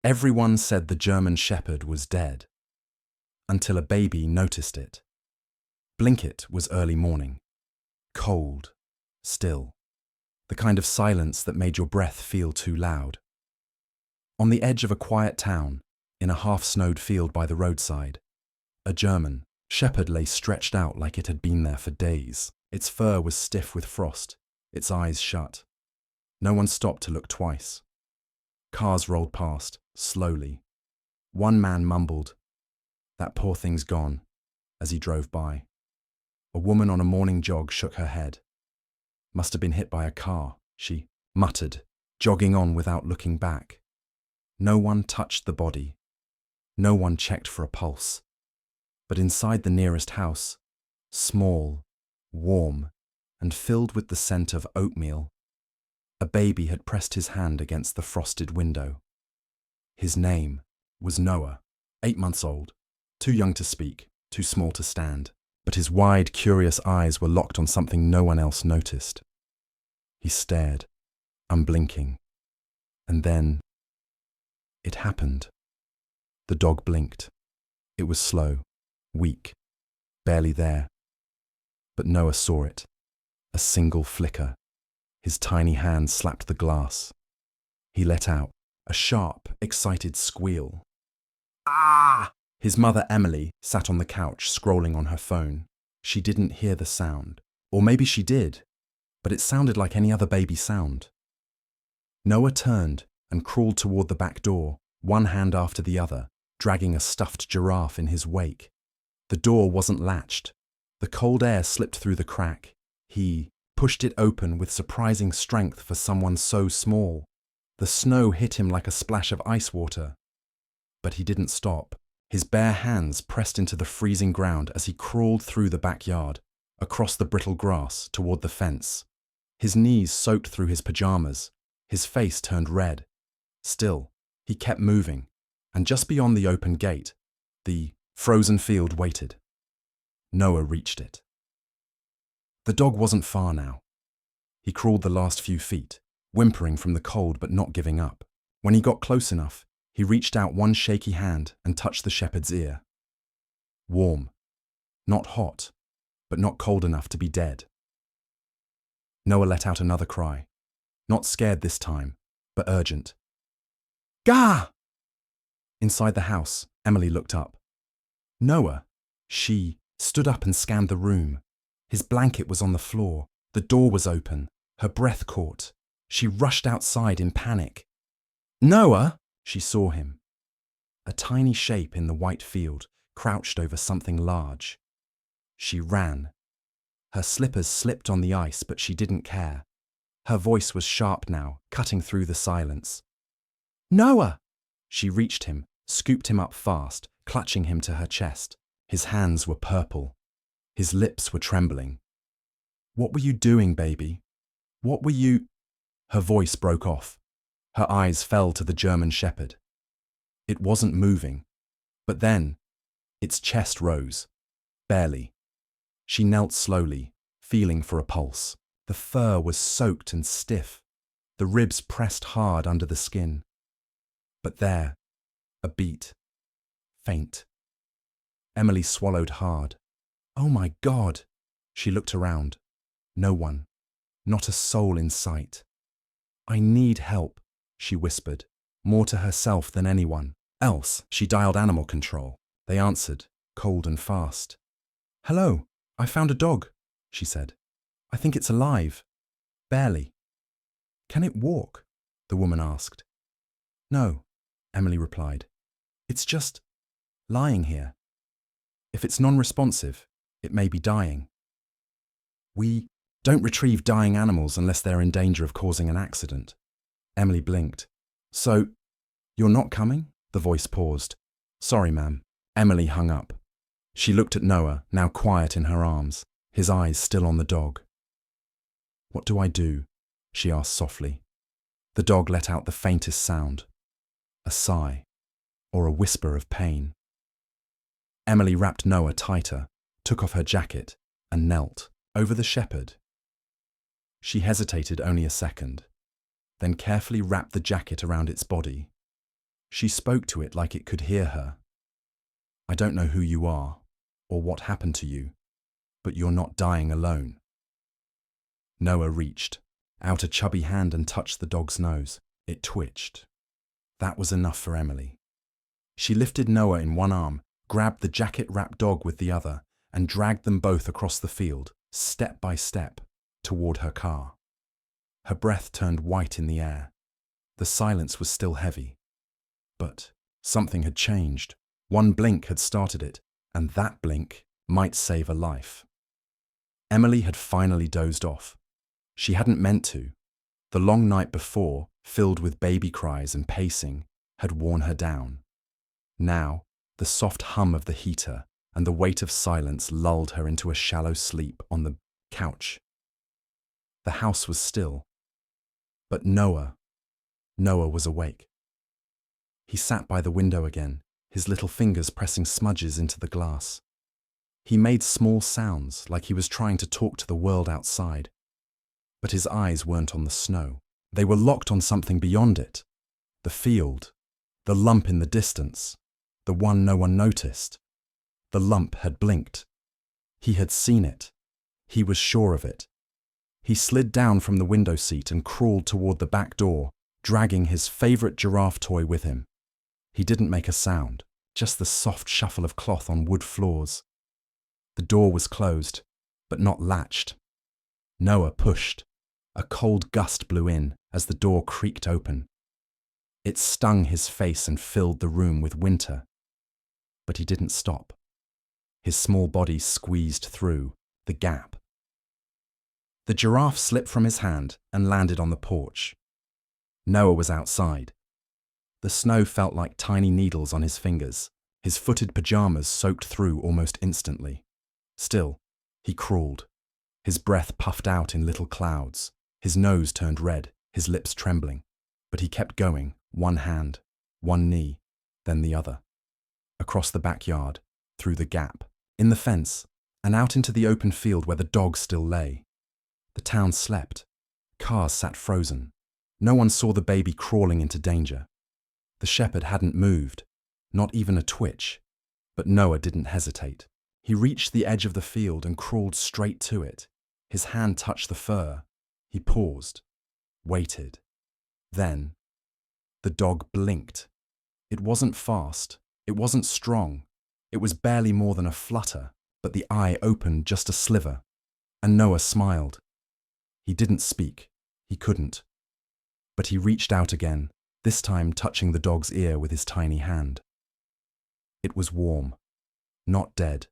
Everyone said the German Shepherd was dead, until a baby noticed it. Blinket was early morning, cold, still, the kind of silence that made your breath feel too loud. On the edge of a quiet town, in a half-snowed field by the roadside, a German shepherd lay stretched out like it had been there for days. Its fur was stiff with frost, its eyes shut. No one stopped to look twice. Cars rolled past, slowly. One man mumbled, "That poor thing's gone," as he drove by. A woman on a morning jog shook her head. "Must have been hit by a car," she muttered, jogging on without looking back. No one touched the body. No one checked for a pulse. But inside the nearest house, small, warm, and filled with the scent of oatmeal, a baby had pressed his hand against the frosted window. His name was Noah, 8 months old, too young to speak, too small to stand, but his wide, curious eyes were locked on something no one else noticed. He stared, unblinking, and then it happened. The dog blinked. It was slow, weak, barely there. But Noah saw it, a single flicker. His tiny hand slapped the glass. He let out a sharp, excited squeal. "Ah!" His mother, Emily, sat on the couch, scrolling on her phone. She didn't hear the sound. Or maybe she did, but it sounded like any other baby sound. Noah turned and crawled toward the back door, one hand after the other, dragging a stuffed giraffe in his wake. The door wasn't latched. The cold air slipped through the crack. He pushed it open with surprising strength for someone so small. The snow hit him like a splash of ice water. But he didn't stop. His bare hands pressed into the freezing ground as he crawled through the backyard, across the brittle grass, toward the fence. His knees soaked through his pajamas. His face turned red. Still, he kept moving, and just beyond the open gate, the frozen field waited. Noah reached it. The dog wasn't far now. He crawled the last few feet, whimpering from the cold but not giving up. When he got close enough, he reached out one shaky hand and touched the shepherd's ear. Warm. Not hot, but not cold enough to be dead. Noah let out another cry. Not scared this time, but urgent. "Gah!" Inside the house, Emily looked up. Noah. She stood up and scanned the room. His blanket was on the floor. The door was open. Her breath caught. She rushed outside in panic. "Noah!" She saw him. A tiny shape in the white field, crouched over something large. She ran. Her slippers slipped on the ice, but she didn't care. Her voice was sharp now, cutting through the silence. "Noah!" She reached him, scooped him up fast, clutching him to her chest. His hands were purple. His lips were trembling. "What were you doing, baby? What were you—" Her voice broke off. Her eyes fell to the German shepherd. It wasn't moving. But then, its chest rose. Barely. She knelt slowly, feeling for a pulse. The fur was soaked and stiff. The ribs pressed hard under the skin. But there, a beat. Faint. Emily swallowed hard. "Oh my God!" She looked around. No one. Not a soul in sight. "I need help," she whispered, more to herself than anyone else. She dialed animal control. They answered, cold and fast. "Hello, I found a dog," she said. "I think it's alive. Barely." "Can it walk?" the woman asked. "No," Emily replied. "It's just lying here. If it's non-responsive, it may be dying." "We don't retrieve dying animals unless they're in danger of causing an accident." Emily blinked. "So, you're not coming?" The voice paused. "Sorry, ma'am." Emily hung up. She looked at Noah, now quiet in her arms, his eyes still on the dog. "What do I do?" she asked softly. The dog let out the faintest sound. A sigh, or a whisper of pain. Emily wrapped Noah tighter, took off her jacket, and knelt over the shepherd. She hesitated only a second, then carefully wrapped the jacket around its body. She spoke to it like it could hear her. I don't know who you are or what happened to you, but you're not dying alone. Noah reached out a chubby hand and touched the dog's nose. It twitched. That was enough for Emily. She lifted Noah in one arm, grabbed the jacket-wrapped dog with the other, and dragged them both across the field, step by step, toward her car. Her breath turned white in the air. The silence was still heavy. But something had changed. One blink had started it, and that blink might save a life. Emily had finally dozed off. She hadn't meant to. The long night before, filled with baby cries and pacing, had worn her down. Now, the soft hum of the heater and the weight of silence lulled her into a shallow sleep on the couch. The house was still. But Noah was awake. He sat by the window again, his little fingers pressing smudges into the glass. He made small sounds like he was trying to talk to the world outside. But his eyes weren't on the snow. They were locked on something beyond it. The field, the lump in the distance, the one no one noticed. The lump had blinked. He had seen it. He was sure of it. He slid down from the window seat and crawled toward the back door, dragging his favorite giraffe toy with him. He didn't make a sound, just the soft shuffle of cloth on wood floors. The door was closed, but not latched. Noah pushed. A cold gust blew in as the door creaked open. It stung his face and filled the room with winter. But he didn't stop. His small body squeezed through the gap. The giraffe slipped from his hand and landed on the porch. Noah was outside. The snow felt like tiny needles on his fingers. His footed pajamas soaked through almost instantly. Still, he crawled. His breath puffed out in little clouds. His nose turned red, his lips trembling. But he kept going, one hand, one knee, then the other. Across the backyard, through the gap, in the fence, and out into the open field where the dog still lay. The town slept. Cars sat frozen. No one saw the baby crawling into danger. The shepherd hadn't moved, not even a twitch. But Noah didn't hesitate. He reached the edge of the field and crawled straight to it. His hand touched the fur. He paused, waited. Then, the dog blinked. It wasn't fast. It wasn't strong. It was barely more than a flutter, but the eye opened just a sliver. And Noah smiled. He didn't speak. He couldn't. But he reached out again, this time touching the dog's ear with his tiny hand. It was warm, not dead.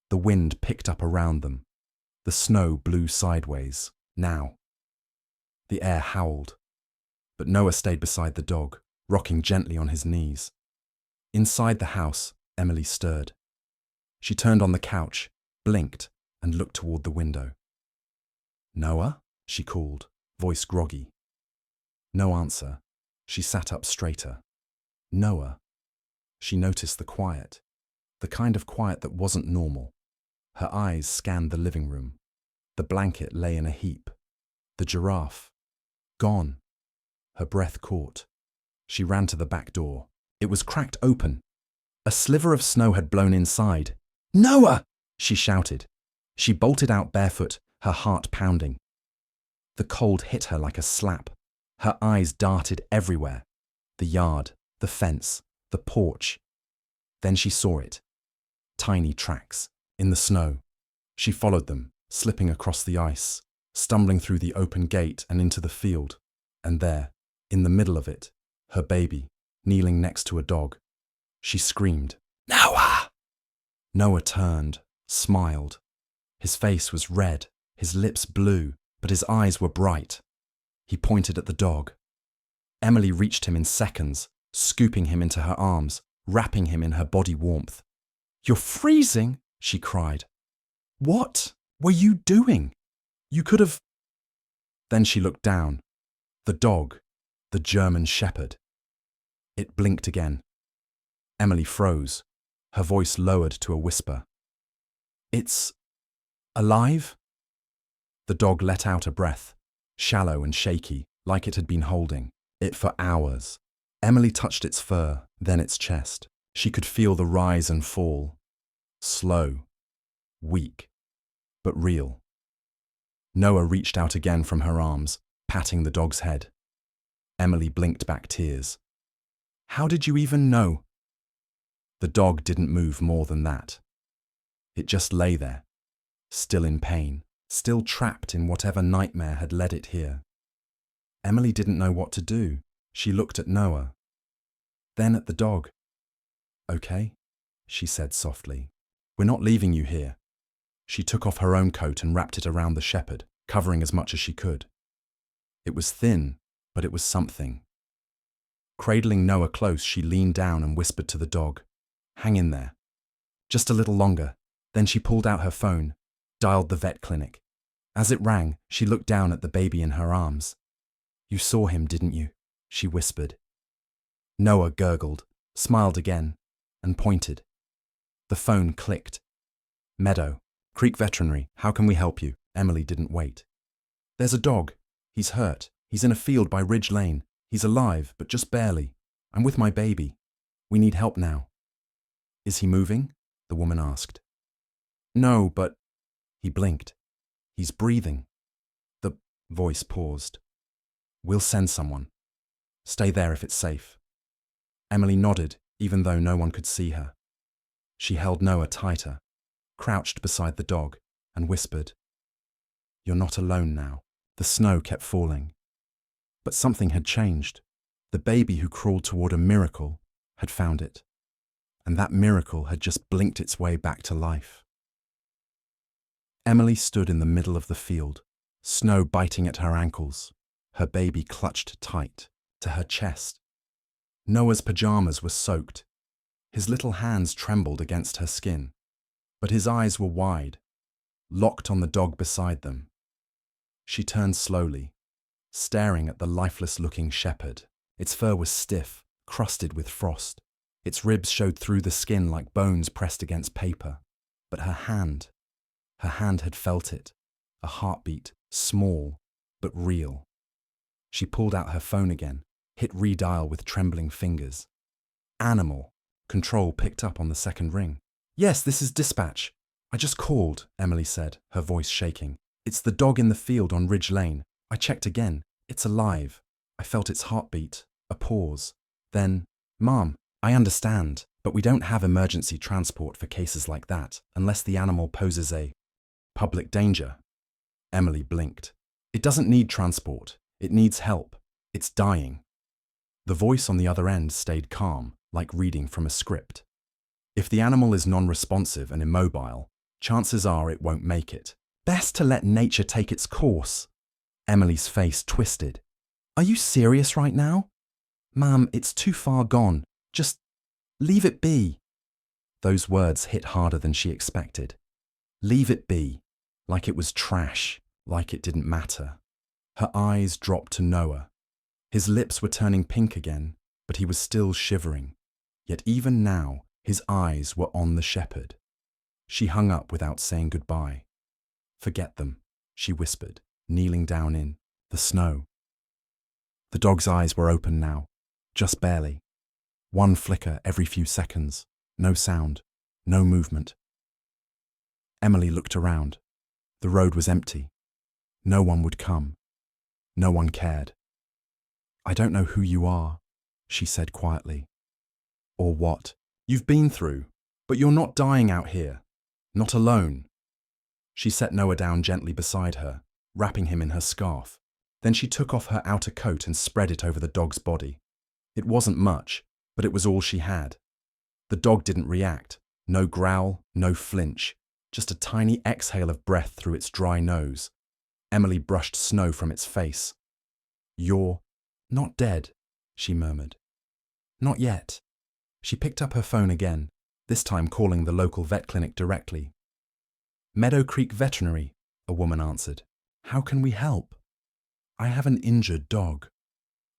The wind picked up around them. The snow blew sideways, now. The air howled. But Noah stayed beside the dog, rocking gently on his knees. Inside the house, Emily stirred. She turned on the couch, blinked, and looked toward the window. "Noah?" she called, voice groggy. No answer. She sat up straighter. "Noah." She noticed the quiet, the kind of quiet that wasn't normal. Her eyes scanned the living room. The blanket lay in a heap. The giraffe. Gone. Her breath caught. She ran to the back door. It was cracked open. A sliver of snow had blown inside. "Noah!" she shouted. She bolted out barefoot, her heart pounding. The cold hit her like a slap. Her eyes darted everywhere. The yard, the fence, the porch. Then she saw it. Tiny tracks, in the snow. She followed them, slipping across the ice, stumbling through the open gate and into the field. And there, in the middle of it, her baby, kneeling next to a dog. She screamed, "Noah!" Noah turned, smiled. His face was red, his lips blue, but his eyes were bright. He pointed at the dog. Emily reached him in seconds, scooping him into her arms, wrapping him in her body warmth. "You're freezing," she cried. "What were you doing? You could have—" Then she looked down. The dog, the German shepherd. It blinked again. Emily froze, her voice lowered to a whisper. "It's alive?" The dog let out a breath, shallow and shaky, like it had been holding it for hours. Emily touched its fur, then its chest. She could feel the rise and fall. Slow, weak, but real. Noah reached out again from her arms, patting the dog's head. Emily blinked back tears. How did you even know? The dog didn't move more than that. It just lay there, still in pain, still trapped in whatever nightmare had led it here. Emily didn't know what to do. She looked at Noah, then at the dog. Okay, she said softly. We're not leaving you here. She took off her own coat and wrapped it around the shepherd, covering as much as she could. It was thin, but it was something. Cradling Noah close, she leaned down and whispered to the dog, "Hang in there. Just a little longer." Then she pulled out her phone, dialed the vet clinic. As it rang, she looked down at the baby in her arms. "You saw him, didn't you?" she whispered. Noah gurgled, smiled again, and pointed. The phone clicked. "Meadow, Creek Veterinary, how can we help you?" Emily didn't wait. "There's a dog. He's hurt. He's in a field by Ridge Lane. He's alive, but just barely. I'm with my baby. We need help now." "Is he moving?" the woman asked. "No, but..." He blinked. "He's breathing." The voice paused. "We'll send someone. Stay there if it's safe." Emily nodded, even though no one could see her. She held Noah tighter, crouched beside the dog, and whispered, "You're not alone now." The snow kept falling. But something had changed. The baby who crawled toward a miracle had found it. And that miracle had just blinked its way back to life. Emily stood in the middle of the field, snow biting at her ankles, her baby clutched tight to her chest. Noah's pajamas were soaked. His little hands trembled against her skin, but his eyes were wide, locked on the dog beside them. She turned slowly, staring at the lifeless-looking shepherd. Its fur was stiff, crusted with frost. Its ribs showed through the skin like bones pressed against paper. But her hand had felt it, a heartbeat, small but real. She pulled out her phone again, hit redial with trembling fingers. "Animal." Control picked up on the second ring. "Yes, this is dispatch. I just called," Emily said, her voice shaking. "It's the dog in the field on Ridge Lane. I checked again. It's alive. I felt its heartbeat." A pause. Then, "Mom, I understand, but we don't have emergency transport for cases like that unless the animal poses a public danger." Emily blinked. "It doesn't need transport. It needs help. It's dying." The voice on the other end stayed calm, like reading from a script. "If the animal is non-responsive and immobile, chances are it won't make it. Best to let nature take its course." Emily's face twisted. "Are you serious right now?" "Ma'am, it's too far gone. Just leave it be." Those words hit harder than she expected. Leave it be, like it was trash, like it didn't matter. Her eyes dropped to Noah. His lips were turning pink again, but he was still shivering. Yet even now, his eyes were on the shepherd. She hung up without saying goodbye. "Forget them," she whispered, kneeling down in the snow. The dog's eyes were open now, just barely. One flicker every few seconds. No sound, no movement. Emily looked around. The road was empty. No one would come. No one cared. "I don't know who you are," she said quietly. "Or what you've been through, but you're not dying out here. Not alone." She set Noah down gently beside her, wrapping him in her scarf. Then she took off her outer coat and spread it over the dog's body. It wasn't much, but it was all she had. The dog didn't react. No growl, no flinch, just a tiny exhale of breath through its dry nose. Emily brushed snow from its face. "You're not dead," she murmured. "Not yet." She picked up her phone again, this time calling the local vet clinic directly. "Meadow Creek Veterinary," a woman answered. "How can we help?" "I have an injured dog.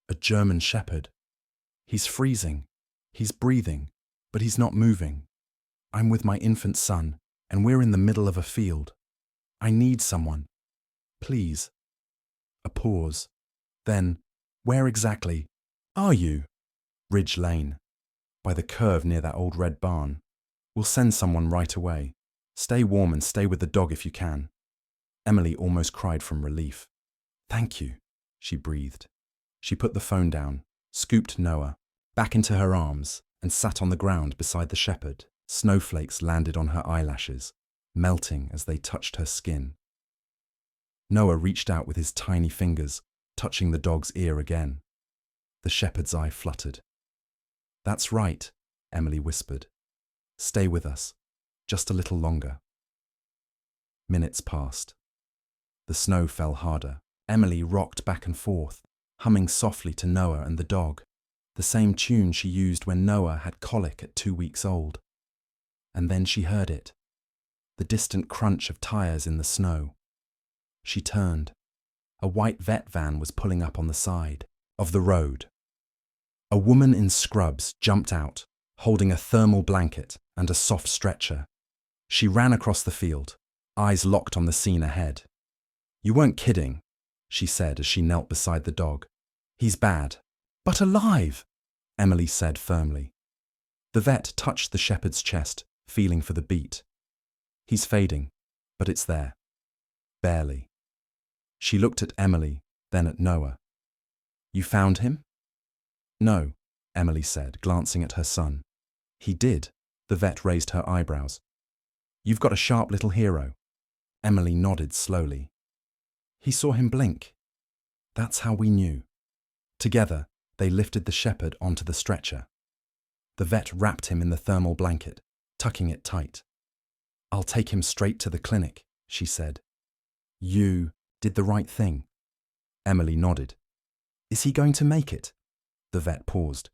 A German shepherd. He's freezing. He's breathing, but he's not moving. I'm with my infant son, and we're in the middle of a field. I need someone. Please." A pause. Then, "Where exactly are you?" Ridge Lane, by the curve near that old red barn. We'll send someone right away. Stay warm and stay with the dog if you can." Emily almost cried from relief. "Thank you," she breathed. She put the phone down, scooped Noah back into her arms, and sat on the ground beside the shepherd. Snowflakes landed on her eyelashes, melting as they touched her skin. Noah reached out with his tiny fingers, touching the dog's ear again. The shepherd's eye fluttered. "That's right," Emily whispered. "Stay with us, just a little longer." Minutes passed. The snow fell harder. Emily rocked back and forth, humming softly to Noah and the dog, the same tune she used when Noah had colic at 2 weeks old. And then she heard it, the distant crunch of tires in the snow. She turned. A white vet van was pulling up on the side of the road. A woman in scrubs jumped out, holding a thermal blanket and a soft stretcher. She ran across the field, eyes locked on the scene ahead. "You weren't kidding," she said as she knelt beside the dog. "He's bad, but alive," Emily said firmly. The vet touched the shepherd's chest, feeling for the beat. "He's fading, but it's there. Barely." She looked at Emily, then at Noah. "You found him?" "No," Emily said, glancing at her son. "He did." The vet raised her eyebrows. "You've got a sharp little hero." Emily nodded slowly. "He saw him blink. That's how we knew." Together, they lifted the shepherd onto the stretcher. The vet wrapped him in the thermal blanket, tucking it tight. "I'll take him straight to the clinic," she said. "You did the right thing." Emily nodded. "Is he going to make it?" The vet paused.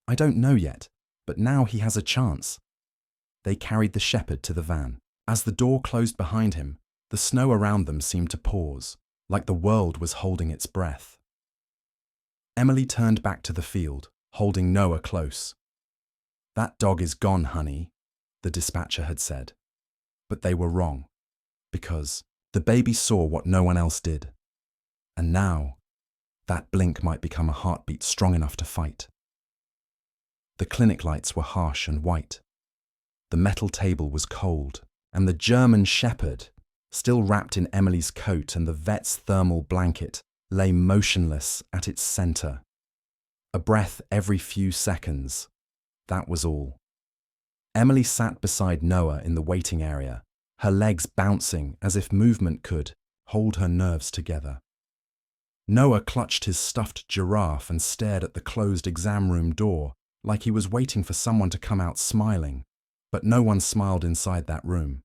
"I don't know yet, but now he has a chance." They carried the shepherd to the van. As the door closed behind him, the snow around them seemed to pause, like the world was holding its breath. Emily turned back to the field, holding Noah close. "That dog is gone, honey," the dispatcher had said. But they were wrong, because the baby saw what no one else did. And now, that blink might become a heartbeat strong enough to fight. The clinic lights were harsh and white. The metal table was cold, and the German shepherd, still wrapped in Emily's coat and the vet's thermal blanket, lay motionless at its center. A breath every few seconds. That was all. Emily sat beside Noah in the waiting area, her legs bouncing as if movement could hold her nerves together. Noah clutched his stuffed giraffe and stared at the closed exam room door like he was waiting for someone to come out smiling, but no one smiled inside that room.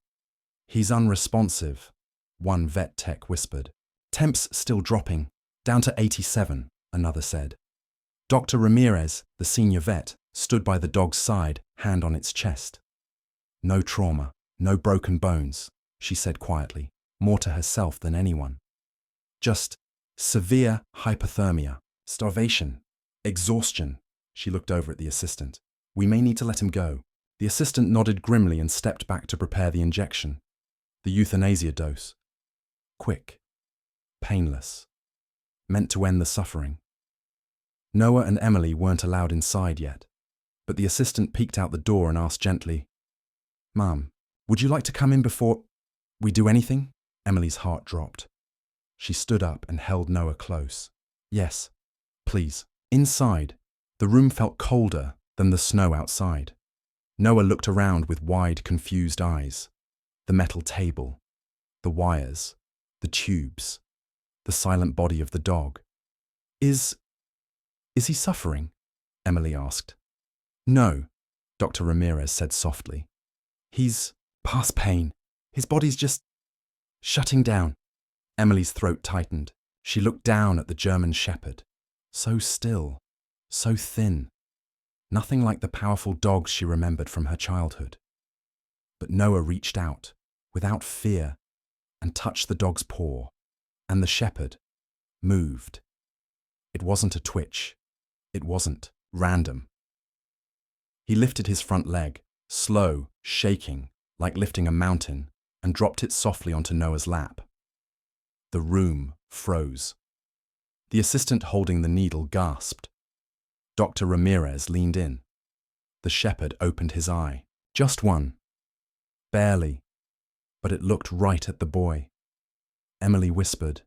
"He's unresponsive," one vet tech whispered. "Temps still dropping, down to 87, another said. Dr. Ramirez, the senior vet, stood by the dog's side, hand on its chest. "No trauma, no broken bones," she said quietly, more to herself than anyone. "Just severe hypothermia, starvation, exhaustion." She looked over at the assistant. "We may need to let him go." The assistant nodded grimly and stepped back to prepare the injection. The euthanasia dose. Quick. Painless. Meant to end the suffering. Noah and Emily weren't allowed inside yet, but the assistant peeked out the door and asked gently, "Ma'am, would you like to come in before we do anything?" Emily's heart dropped. She stood up and held Noah close. "Yes, please." Inside, the room felt colder than the snow outside. Noah looked around with wide, confused eyes. The metal table, the wires, the tubes, the silent body of the dog. Is he suffering?" Emily asked. "No," Dr. Ramirez said softly. "He's past pain. His body's just shutting down." Emily's throat tightened. She looked down at the German shepherd. So still, so thin. Nothing like the powerful dogs she remembered from her childhood. But Noah reached out, without fear, and touched the dog's paw, and the shepherd moved. It wasn't a twitch. It wasn't random. He lifted his front leg, slow, shaking, like lifting a mountain, and dropped it softly onto Noah's lap. The room froze. The assistant holding the needle gasped. Dr. Ramirez leaned in. The shepherd opened his eye. Just one. Barely. But it looked right at the boy. Emily whispered,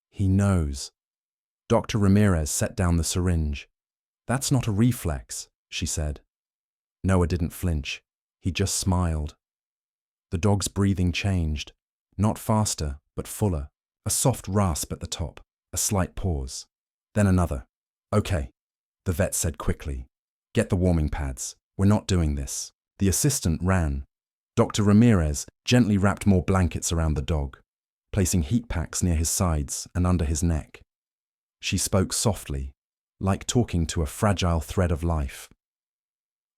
"He knows." Dr. Ramirez set down the syringe. "That's not a reflex," she said. Noah didn't flinch. He just smiled. The dog's breathing changed. Not faster, but fuller. A soft rasp at the top. A slight pause. Then another. "Okay," the vet said quickly. "Get the warming pads. We're not doing this." The assistant ran. Dr. Ramirez gently wrapped more blankets around the dog, placing heat packs near his sides and under his neck. She spoke softly, like talking to a fragile thread of life.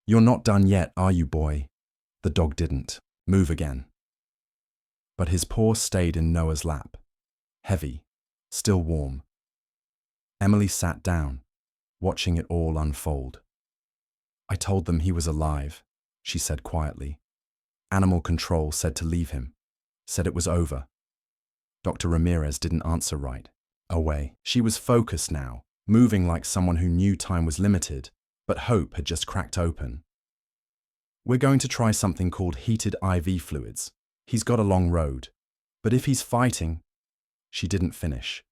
"You're not done yet, are you, boy?" The dog didn't move again. But his paw stayed in Noah's lap, heavy, still warm. Emily sat down, watching it all unfold. "I told them he was alive," she said quietly. "Animal control said to leave him, said it was over." Dr. Ramirez didn't answer right. Away. She was focused now, moving like someone who knew time was limited, but hope had just cracked open. "We're going to try something called heated IV fluids. He's got a long road. But if he's fighting—" She didn't finish.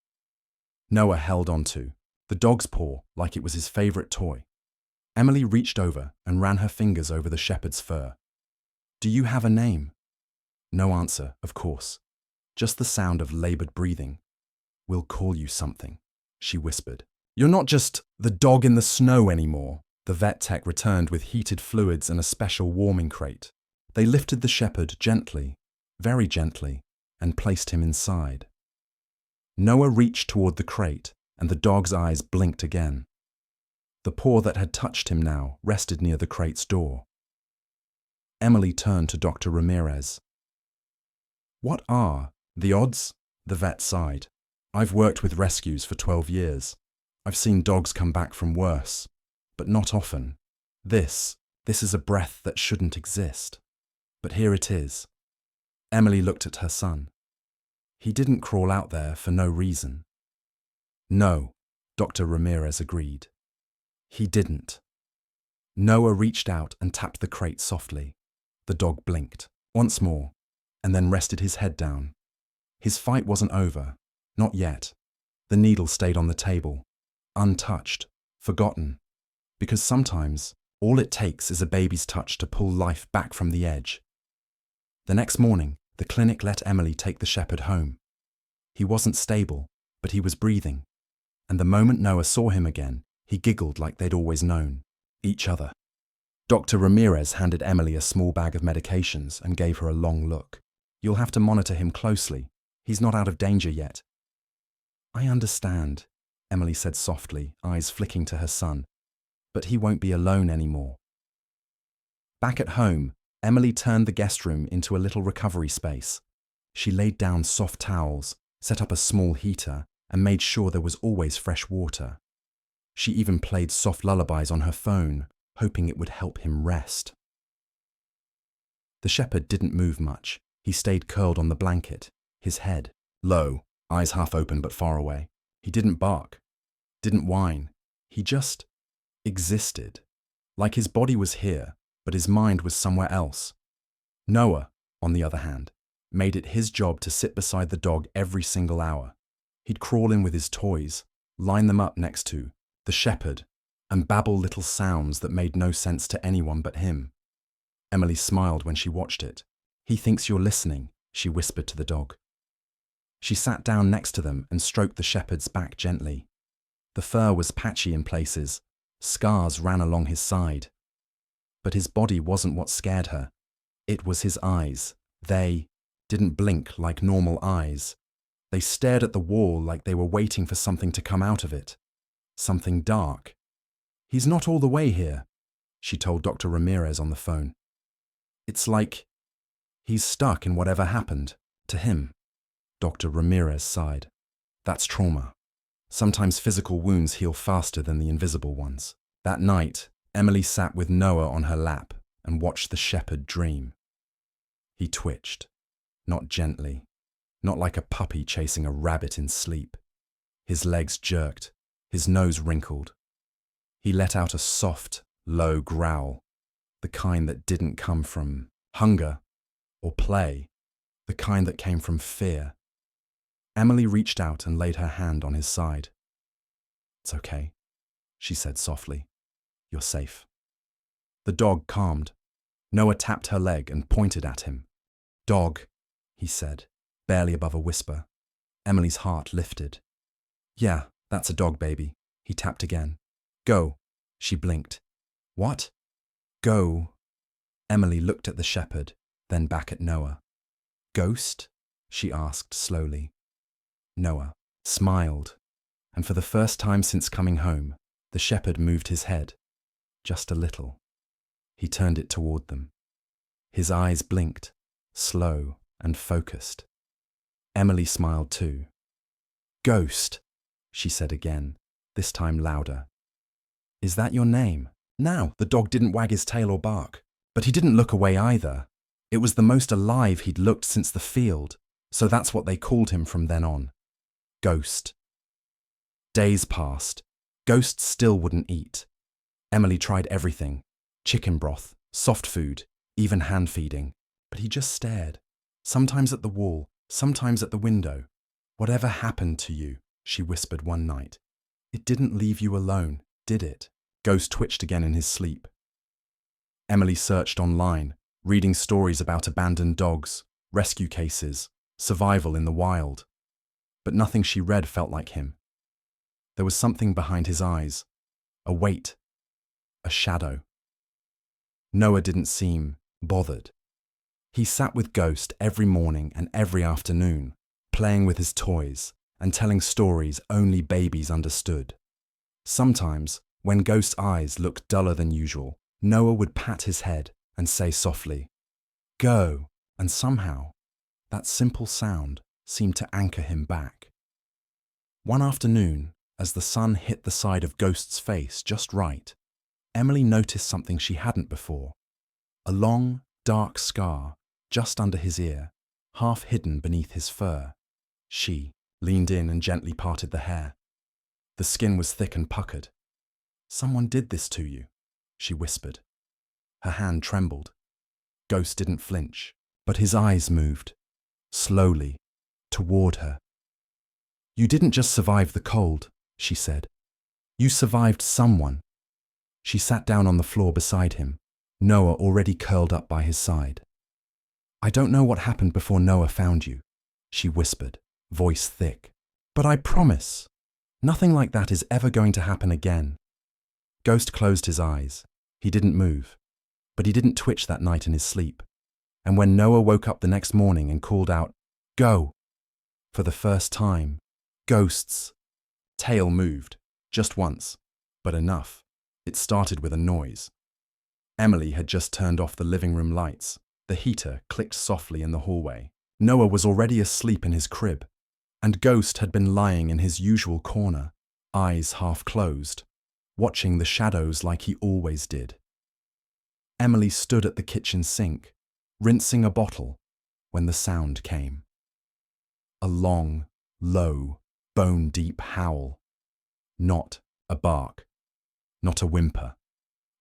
Noah held on to the dog's paw like it was his favorite toy. Emily reached over and ran her fingers over the shepherd's fur. "Do you have a name?" No answer, of course. Just the sound of labored breathing. "We'll call you something," she whispered. "You're not just the dog in the snow anymore." The vet tech returned with heated fluids and a special warming crate. They lifted the shepherd gently, very gently, and placed him inside. Noah reached toward the crate, and the dog's eyes blinked again. The paw that had touched him now rested near the crate's door. Emily turned to Dr. Ramirez. "What are the odds?" The vet sighed. "I've worked with rescues for 12 years. I've seen dogs come back from worse, but not often. This is a breath that shouldn't exist. But here it is." Emily looked at her son. "He didn't crawl out there for no reason." "No," Dr. Ramirez agreed. "He didn't." Noah reached out and tapped the crate softly. The dog blinked, once more, and then rested his head down. His fight wasn't over. Not yet. The needle stayed on the table, untouched, forgotten. Because sometimes, all it takes is a baby's touch to pull life back from the edge. The next morning, the clinic let Emily take the shepherd home. He wasn't stable, but he was breathing. And the moment Noah saw him again, he giggled like they'd always known. Each other. Dr. Ramirez handed Emily a small bag of medications and gave her a long look. "You'll have to monitor him closely. He's not out of danger yet." "I understand," Emily said softly, eyes flicking to her son. "But he won't be alone anymore." Back at home, Emily turned the guest room into a little recovery space. She laid down soft towels, set up a small heater, and made sure there was always fresh water. She even played soft lullabies on her phone, hoping it would help him rest. The shepherd didn't move much. He stayed curled on the blanket, his head low, eyes half open but far away. He didn't bark, didn't whine. He just existed. Like his body was here, but his mind was somewhere else. Noah, on the other hand, made it his job to sit beside the dog every single hour. He'd crawl in with his toys, line them up next to the shepherd, and babble little sounds that made no sense to anyone but him. Emily smiled when she watched it. "He thinks you're listening," she whispered to the dog. She sat down next to them and stroked the shepherd's back gently. The fur was patchy in places. Scars ran along his side. But his body wasn't what scared her. It was his eyes. They didn't blink like normal eyes. They stared at the wall like they were waiting for something to come out of it. Something dark. "He's not all the way here," she told Dr. Ramirez on the phone. "It's like he's stuck in whatever happened to him." Dr. Ramirez sighed. "That's trauma. Sometimes physical wounds heal faster than the invisible ones." That night, Emily sat with Noah on her lap and watched the shepherd dream. He twitched, not gently, not like a puppy chasing a rabbit in sleep. His legs jerked, his nose wrinkled. He let out a soft, low growl, the kind that didn't come from hunger or play, the kind that came from fear. Emily reached out and laid her hand on his side. "It's okay," she said softly. "You're safe." The dog calmed. Noah tapped her leg and pointed at him. "Dog," he said, barely above a whisper. Emily's heart lifted. "Yeah, that's a dog, baby." He tapped again. "Go." She blinked. "What?" "Go." Emily looked at the shepherd, then back at Noah. "Ghost?" she asked slowly. Noah smiled, and for the first time since coming home, the shepherd moved his head, just a little. He turned it toward them. His eyes blinked, slow and focused. Emily smiled too. "Ghost," she said again, this time louder. "Is that your name?" Now, the dog didn't wag his tail or bark, but he didn't look away either. It was the most alive he'd looked since the field, so that's what they called him from then on. Ghost. Days passed. Ghost still wouldn't eat. Emily tried everything: chicken broth, soft food, even hand feeding. But he just stared, sometimes at the wall, sometimes at the window. "Whatever happened to you?" she whispered one night. "It didn't leave you alone, did it?" Ghost twitched again in his sleep. Emily searched online, reading stories about abandoned dogs, rescue cases, survival in the wild. But nothing she read felt like him. There was something behind his eyes, a weight, a shadow. Noah didn't seem bothered. He sat with Ghost every morning and every afternoon, playing with his toys and telling stories only babies understood. Sometimes, when Ghost's eyes looked duller than usual, Noah would pat his head and say softly, "Go," and somehow, that simple sound seemed to anchor him back. One afternoon, as the sun hit the side of Ghost's face just right, Emily noticed something she hadn't before: a long, dark scar just under his ear, half hidden beneath his fur. She leaned in and gently parted the hair. The skin was thick and puckered. "Someone did this to you," she whispered. Her hand trembled. Ghost didn't flinch, but his eyes moved, slowly, toward her. "You didn't just survive the cold," she said. "You survived someone." She sat down on the floor beside him, Noah already curled up by his side. "I don't know what happened before Noah found you," she whispered, voice thick. "But I promise, nothing like that is ever going to happen again." Ghost closed his eyes. He didn't move, but he didn't twitch that night in his sleep. And when Noah woke up the next morning and called out, "Go!" for the first time, Ghost's tail moved, just once, but enough. It started with a noise. Emily had just turned off the living room lights. The heater clicked softly in the hallway. Noah was already asleep in his crib, and Ghost had been lying in his usual corner, eyes half closed, watching the shadows like he always did. Emily stood at the kitchen sink, rinsing a bottle, when the sound came. A long, low, bone-deep howl. Not a bark, not a whimper,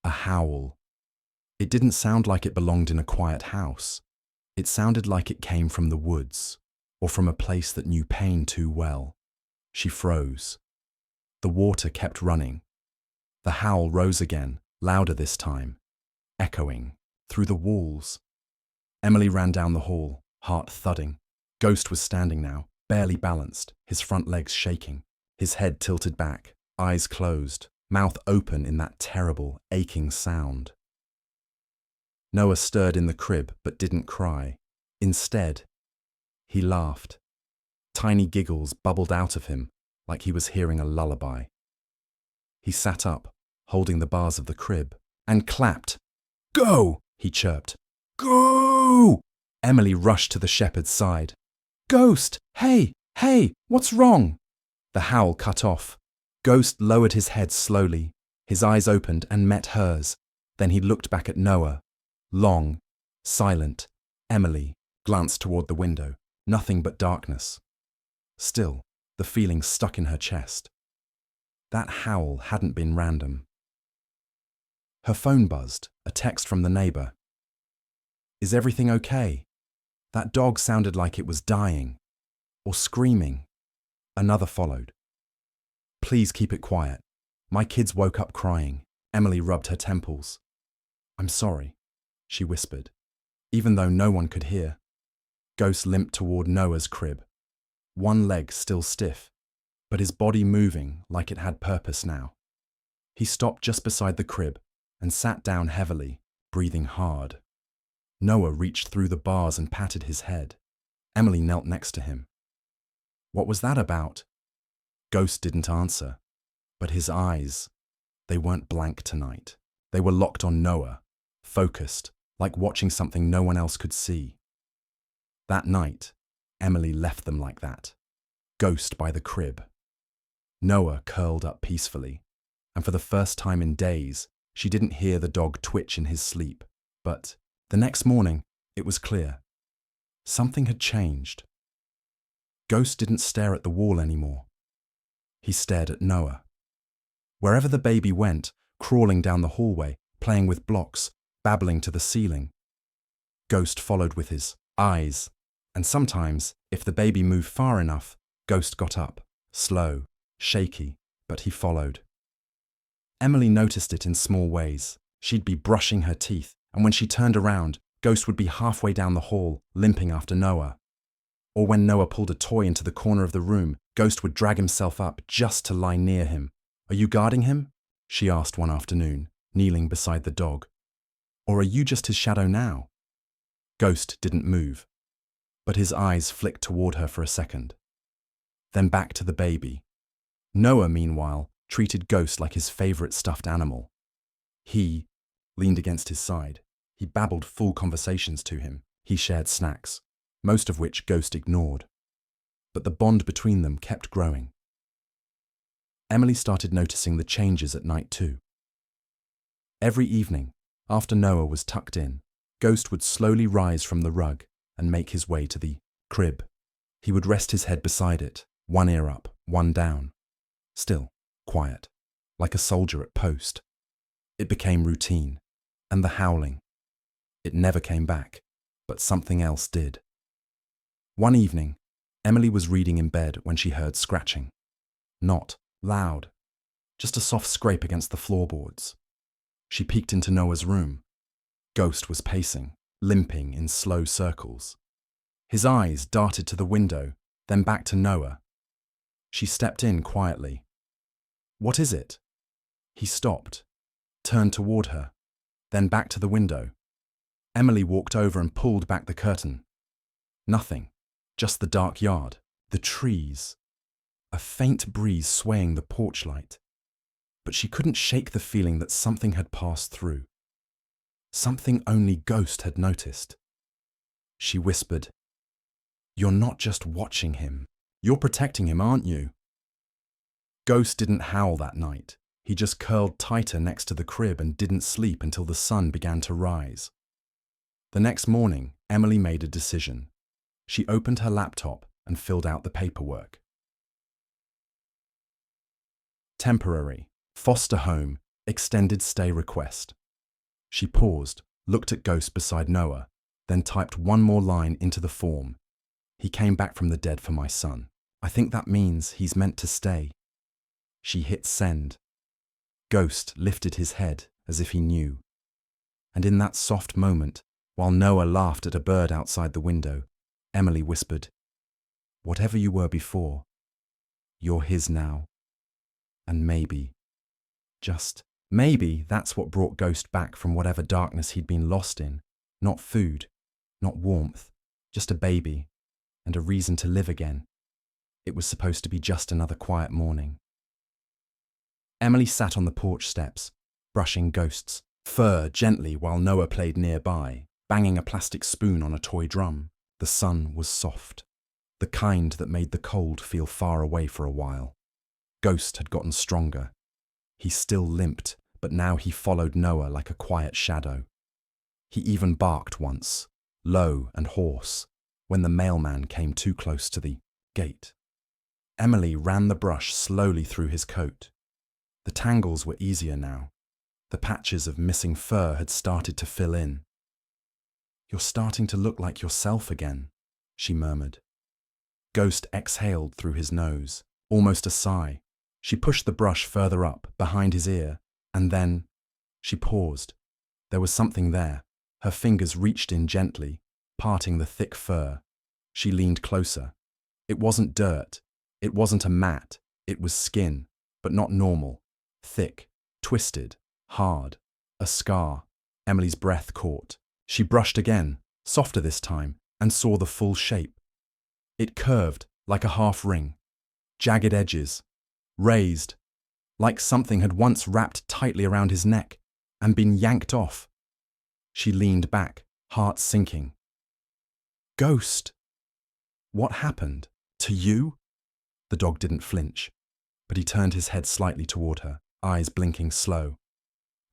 a howl. It didn't sound like it belonged in a quiet house. It sounded like it came from the woods, or from a place that knew pain too well. She froze. The water kept running. The howl rose again, louder this time, echoing through the walls. Emily ran down the hall, heart thudding. Ghost was standing now, barely balanced, his front legs shaking, his head tilted back, eyes closed, mouth open in that terrible, aching sound. Noah stirred in the crib but didn't cry. Instead, he laughed. Tiny giggles bubbled out of him like he was hearing a lullaby. He sat up, holding the bars of the crib, and clapped. "Go!" he chirped. "Go!" Emily rushed to the shepherd's side. "Ghost! Hey! Hey! What's wrong?" The howl cut off. Ghost lowered his head slowly. His eyes opened and met hers. Then he looked back at Noah. Long, silent. Emily glanced toward the window. Nothing but darkness. Still, the feeling stuck in her chest. That howl hadn't been random. Her phone buzzed, a text from the neighbor. "Is everything okay? That dog sounded like it was dying. Or screaming." Another followed. "Please keep it quiet. My kids woke up crying." Emily rubbed her temples. "I'm sorry," she whispered, even though no one could hear. Ghost limped toward Noah's crib, one leg still stiff, but his body moving like it had purpose now. He stopped just beside the crib and sat down heavily, breathing hard. Noah reached through the bars and patted his head. Emily knelt next to him. "What was that about?" Ghost didn't answer, but his eyes, they weren't blank tonight. They were locked on Noah, focused, like watching something no one else could see. That night, Emily left them like that, Ghost by the crib. Noah curled up peacefully, and for the first time in days, she didn't hear the dog twitch in his sleep. But the next morning, it was clear. Something had changed. Ghost didn't stare at the wall anymore. He stared at Noah. Wherever the baby went, crawling down the hallway, playing with blocks, babbling to the ceiling, Ghost followed with his eyes, and sometimes, if the baby moved far enough, Ghost got up, slow, shaky, but he followed. Emily noticed it in small ways. She'd be brushing her teeth, and when she turned around, Ghost would be halfway down the hall, limping after Noah. Or when Noah pulled a toy into the corner of the room, Ghost would drag himself up just to lie near him. "Are you guarding him?" she asked one afternoon, kneeling beside the dog. "Or are you just his shadow now?" Ghost didn't move, but his eyes flicked toward her for a second. Then back to the baby. Noah, meanwhile, treated Ghost like his favorite stuffed animal. He leaned against his side. He babbled full conversations to him. He shared snacks, most of which Ghost ignored. But the bond between them kept growing. Emily started noticing the changes at night too. Every evening, after Noah was tucked in, Ghost would slowly rise from the rug and make his way to the crib. He would rest his head beside it, one ear up, one down. Still, quiet, like a soldier at post. It became routine, and the howling. It never came back, but something else did. One evening, Emily was reading in bed when she heard scratching. Not loud, just a soft scrape against the floorboards. She peeked into Noah's room. Ghost was pacing, limping in slow circles. His eyes darted to the window, then back to Noah. She stepped in quietly. "What is it?" He stopped, turned toward her, then back to the window. Emily walked over and pulled back the curtain. Nothing, just the dark yard, the trees, a faint breeze swaying the porch light. But she couldn't shake the feeling that something had passed through. Something only Ghost had noticed. She whispered, "You're not just watching him. You're protecting him, aren't you?" Ghost didn't howl that night. He just curled tighter next to the crib and didn't sleep until the sun began to rise. The next morning, Emily made a decision. She opened her laptop and filled out the paperwork. Temporary, foster home, extended stay request. She paused, looked at Ghost beside Noah, then typed one more line into the form. "He came back from the dead for my son. I think that means he's meant to stay." She hit send. Ghost lifted his head as if he knew. And in that soft moment, while Noah laughed at a bird outside the window, Emily whispered, "Whatever you were before, you're his now. And maybe, just maybe, that's what brought Ghost back from whatever darkness he'd been lost in. Not food, not warmth, just a baby, and a reason to live again. It was supposed to be just another quiet morning." Emily sat on the porch steps, brushing Ghost's fur gently while Noah played nearby, banging a plastic spoon on a toy drum. The sun was soft, the kind that made the cold feel far away for a while. Ghost had gotten stronger. He still limped, but now he followed Noah like a quiet shadow. He even barked once, low and hoarse, when the mailman came too close to the gate. Emily ran the brush slowly through his coat. The tangles were easier now. The patches of missing fur had started to fill in. "You're starting to look like yourself again," she murmured. Ghost exhaled through his nose, almost a sigh. She pushed the brush further up, behind his ear, and then she paused. There was something there. Her fingers reached in gently, parting the thick fur. She leaned closer. It wasn't dirt. It wasn't a mat. It was skin, but not normal. Thick, twisted, hard. A scar. Emily's breath caught. She brushed again, softer this time, and saw the full shape. It curved like a half ring. Jagged edges. Raised. Like something had once wrapped tightly around his neck and been yanked off. She leaned back, heart sinking. "Ghost! What happened? To you?" The dog didn't flinch, but he turned his head slightly toward her, eyes blinking slow.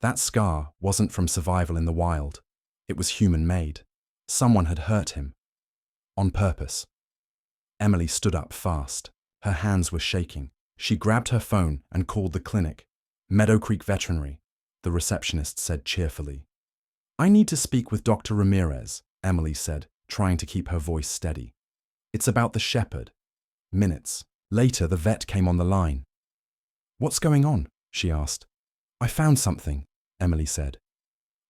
That scar wasn't from survival in the wild. It was human-made. Someone had hurt him. On purpose. Emily stood up fast. Her hands were shaking. She grabbed her phone and called the clinic. "Meadow Creek Veterinary," the receptionist said cheerfully. "I need to speak with Dr. Ramirez," Emily said, trying to keep her voice steady. "It's about the shepherd." Minutes later, the vet came on the line. "What's going on?" she asked. "I found something," Emily said.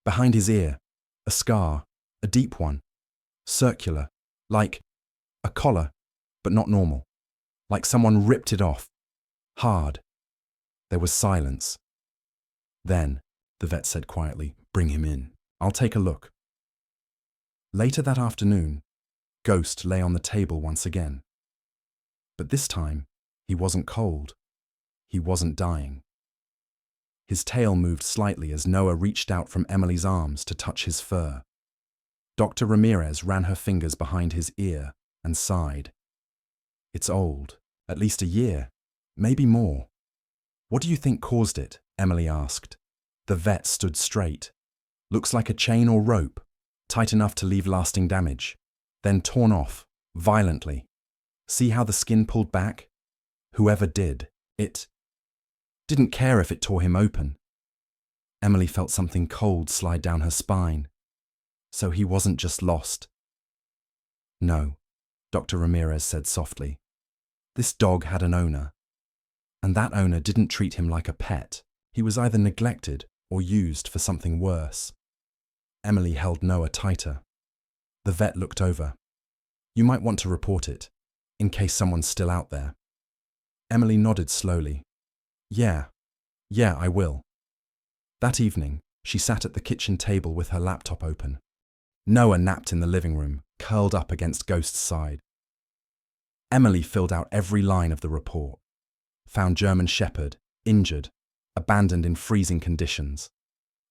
"Behind his ear. A scar. A deep one. Circular. Like a collar, but not normal. Like someone ripped it off. Hard." There was silence. "Then," the vet said quietly, "bring him in. I'll take a look." Later that afternoon, Ghost lay on the table once again. But this time, he wasn't cold. He wasn't dying. His tail moved slightly as Noah reached out from Emily's arms to touch his fur. Dr. Ramirez ran her fingers behind his ear and sighed. "It's old. At least a year. Maybe more." "What do you think caused it?" Emily asked. The vet stood straight. "Looks like a chain or rope, tight enough to leave lasting damage, then torn off, violently. See how the skin pulled back? Whoever did, it didn't care if it tore him open." Emily felt something cold slide down her spine. So he wasn't just lost. "No," Dr. Ramirez said softly. "This dog had an owner. And that owner didn't treat him like a pet. He was either neglected or used for something worse." Emily held Noah tighter. The vet looked over. "You might want to report it, in case someone's still out there." Emily nodded slowly. Yeah, I will." That evening, she sat at the kitchen table with her laptop open. Noah napped in the living room, curled up against Ghost's side. Emily filled out every line of the report. Found German Shepherd, injured, abandoned in freezing conditions.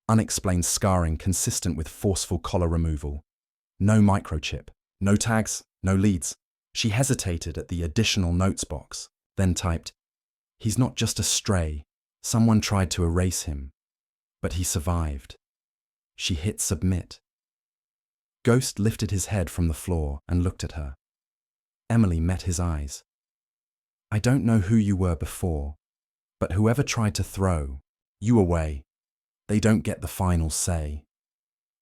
Unexplained scarring consistent with forceful collar removal. No microchip, no tags, no leads. She hesitated at the additional notes box, then typed, "He's not just a stray. Someone tried to erase him. But he survived." She hit submit. Ghost lifted his head from the floor and looked at her. Emily met his eyes. "I don't know who you were before, but whoever tried to throw you away, they don't get the final say."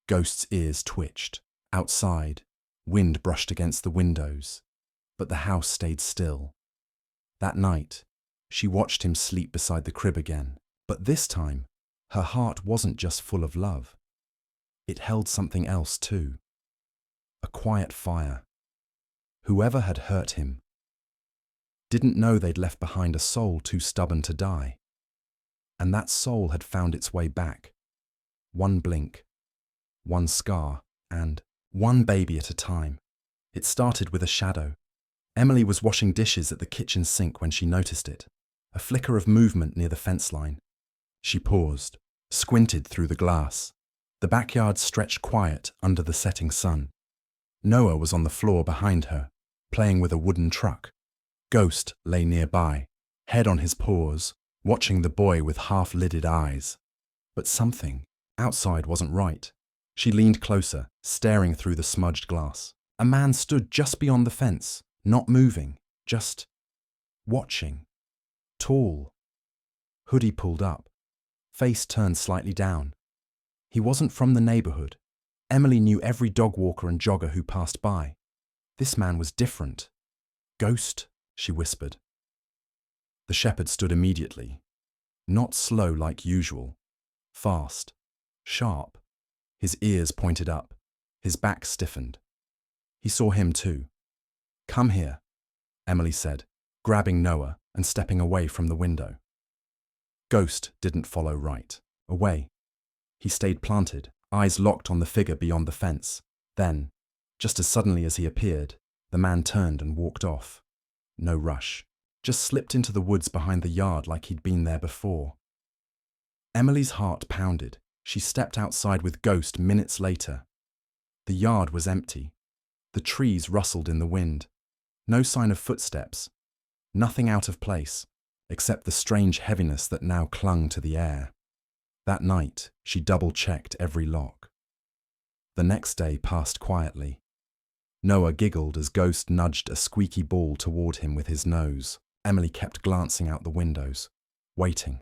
Ghost's ears twitched. Outside, wind brushed against the windows, but the house stayed still. That night, she watched him sleep beside the crib again, but this time, her heart wasn't just full of love. It held something else too. A quiet fire. Whoever had hurt him didn't know they'd left behind a soul too stubborn to die. And that soul had found its way back. One blink, one scar, and one baby at a time. It started with a shadow. Emily was washing dishes at the kitchen sink when she noticed it. A flicker of movement near the fence line. She paused, squinted through the glass. The backyard stretched quiet under the setting sun. Noah was on the floor behind her, playing with a wooden truck. Ghost lay nearby, head on his paws, watching the boy with half-lidded eyes. But something outside wasn't right. She leaned closer, staring through the smudged glass. A man stood just beyond the fence, not moving, just watching. Tall. Hoodie pulled up. face turned slightly down. He wasn't from the neighborhood. Emily knew every dog walker and jogger who passed by. This man was different. "Ghost," she whispered. The shepherd stood immediately. Not slow like usual. Fast. Sharp. His ears pointed up. His back stiffened. He saw him too. "Come here," Emily said, grabbing Noah and stepping away from the window. Ghost didn't follow right. Away. He stayed planted, eyes locked on the figure beyond the fence. Then, just as suddenly as he appeared, the man turned and walked off. No rush. Just slipped into the woods behind the yard like he'd been there before. Emily's heart pounded. She stepped outside with Ghost minutes later. The yard was empty. The trees rustled in the wind. No sign of footsteps. Nothing out of place, except the strange heaviness that now clung to the air. That night, she double-checked every lock. The next day passed quietly. Noah giggled as Ghost nudged a squeaky ball toward him with his nose. Emily kept glancing out the windows, waiting.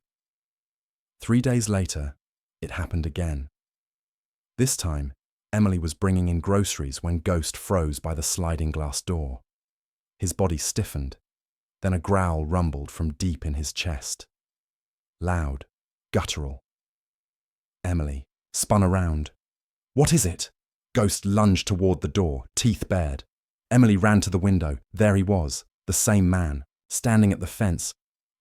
3 days later, it happened again. This time, Emily was bringing in groceries when Ghost froze by the sliding glass door. His body stiffened. Then a growl rumbled from deep in his chest. Loud, guttural. Emily spun around. "What is it?" Ghost lunged toward the door, teeth bared. Emily ran to the window. There he was, the same man, standing at the fence.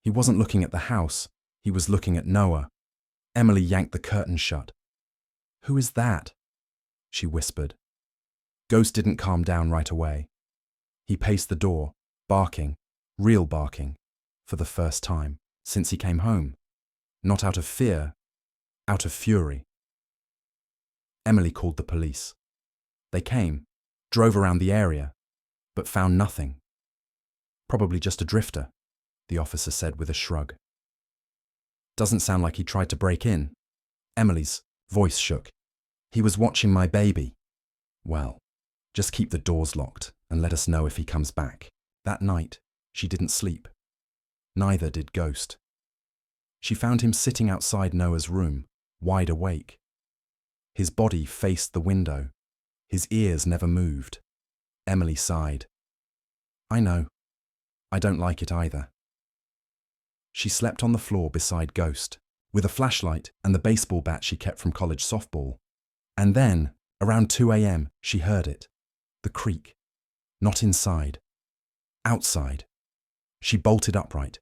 He wasn't looking at the house. He was looking at Noah. Emily yanked the curtain shut. "Who is that?" she whispered. Ghost didn't calm down right away. He paced the door, barking, real barking, for the first time since he came home. Not out of fear, out of fury. Emily called the police. They came, drove around the area, but found nothing. "Probably just a drifter," the officer said with a shrug. "Doesn't sound like he tried to break in." Emily's voice shook. "He was watching my baby." "Well, just keep the doors locked and let us know if he comes back." That night, she didn't sleep. Neither did Ghost. She found him sitting outside Noah's room, wide awake. His body faced the window. His ears never moved. Emily sighed. "I know. I don't like it either." She slept on the floor beside Ghost, with a flashlight and the baseball bat she kept from college softball. And then, around 2 a.m., she heard it. The creak. Not inside. Outside. She bolted upright.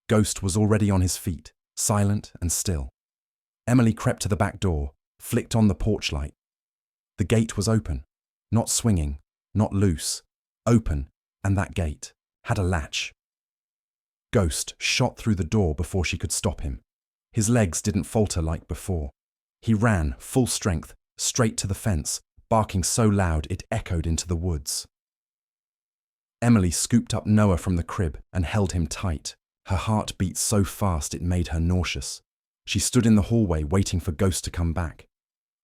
Ghost was already on his feet, silent and still. Emily crept to the back door, flicked on the porch light. The gate was open. Not swinging, not loose. Open, and that gate had a latch. Ghost shot through the door before she could stop him. His legs didn't falter like before. He ran, full strength, straight to the fence, barking so loud it echoed into the woods. Emily scooped up Noah from the crib and held him tight. Her heart beat so fast it made her nauseous. She stood in the hallway waiting for Ghost to come back.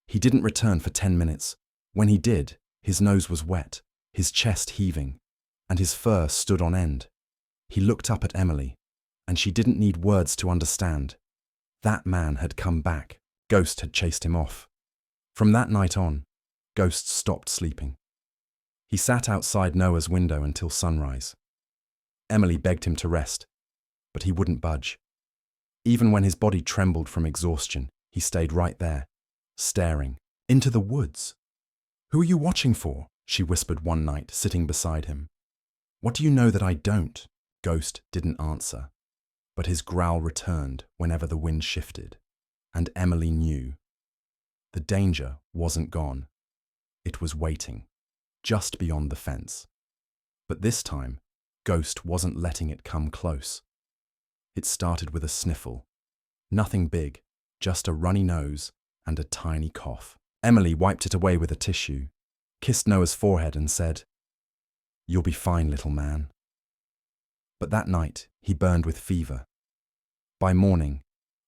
He didn't return for 10 minutes. When he did, his nose was wet, his chest heaving, and his fur stood on end. He looked up at Emily, and she didn't need words to understand. That man had come back. Ghost had chased him off. From that night on, Ghost stopped sleeping. He sat outside Noah's window until sunrise. Emily begged him to rest, but he wouldn't budge. Even when his body trembled from exhaustion, he stayed right there, staring into the woods. "Who are you watching for?" she whispered one night, sitting beside him. "What do you know that I don't?" Ghost didn't answer, but his growl returned whenever the wind shifted, and Emily knew. The danger wasn't gone. It was waiting, just beyond the fence. But this time, Ghost wasn't letting it come close. It started with a sniffle. Nothing big, just a runny nose and a tiny cough. Emily wiped it away with a tissue, kissed Noah's forehead and said, "You'll be fine, little man." But that night, he burned with fever. By morning,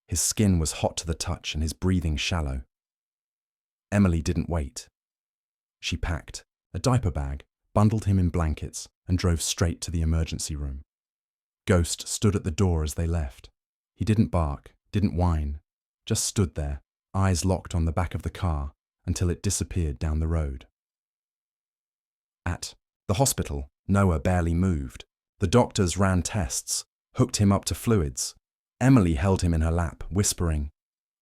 his skin was hot to the touch and his breathing shallow. Emily didn't wait. She packed a diaper bag, bundled him in blankets, and drove straight to the emergency room. Ghost stood at the door as they left. He didn't bark, didn't whine, just stood there, eyes locked on the back of the car, until it disappeared down the road. At the hospital, Noah barely moved. The doctors ran tests, hooked him up to fluids. Emily held him in her lap, whispering,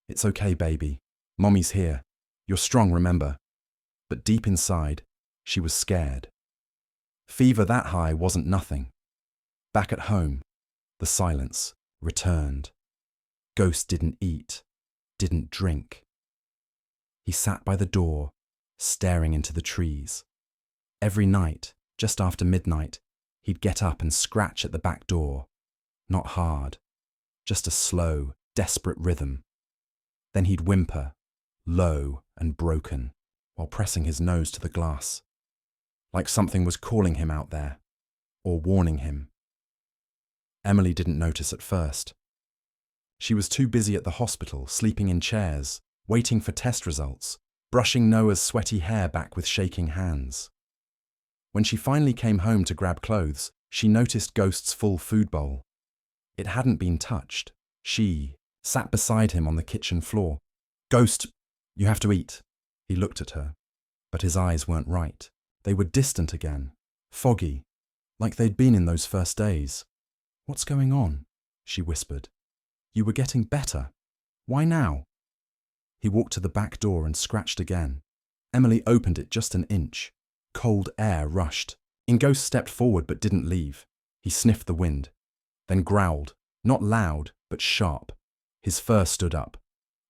"It's okay, baby. Mommy's here. You're strong, remember." But deep inside, she was scared. Fever that high wasn't nothing. Back at home, the silence returned. Ghost didn't eat, didn't drink. He sat by the door, staring into the trees. Every night, just after midnight, he'd get up and scratch at the back door. Not hard, just a slow, desperate rhythm. Then he'd whimper, low and broken, while pressing his nose to the glass, like something was calling him out there, or warning him. Emily didn't notice at first. She was too busy at the hospital, sleeping in chairs, waiting for test results, brushing Noah's sweaty hair back with shaking hands. When she finally came home to grab clothes, she noticed Ghost's full food bowl. It hadn't been touched. She sat beside him on the kitchen floor. "Ghost, you have to eat." He looked at her, but his eyes weren't right. They were distant again, foggy, like they'd been in those first days. "What's going on?" she whispered. "You were getting better. Why now?" He walked to the back door and scratched again. Emily opened it just an inch. Cold air rushed. Ghost stepped forward but didn't leave. He sniffed the wind, then growled, not loud, but sharp. His fur stood up.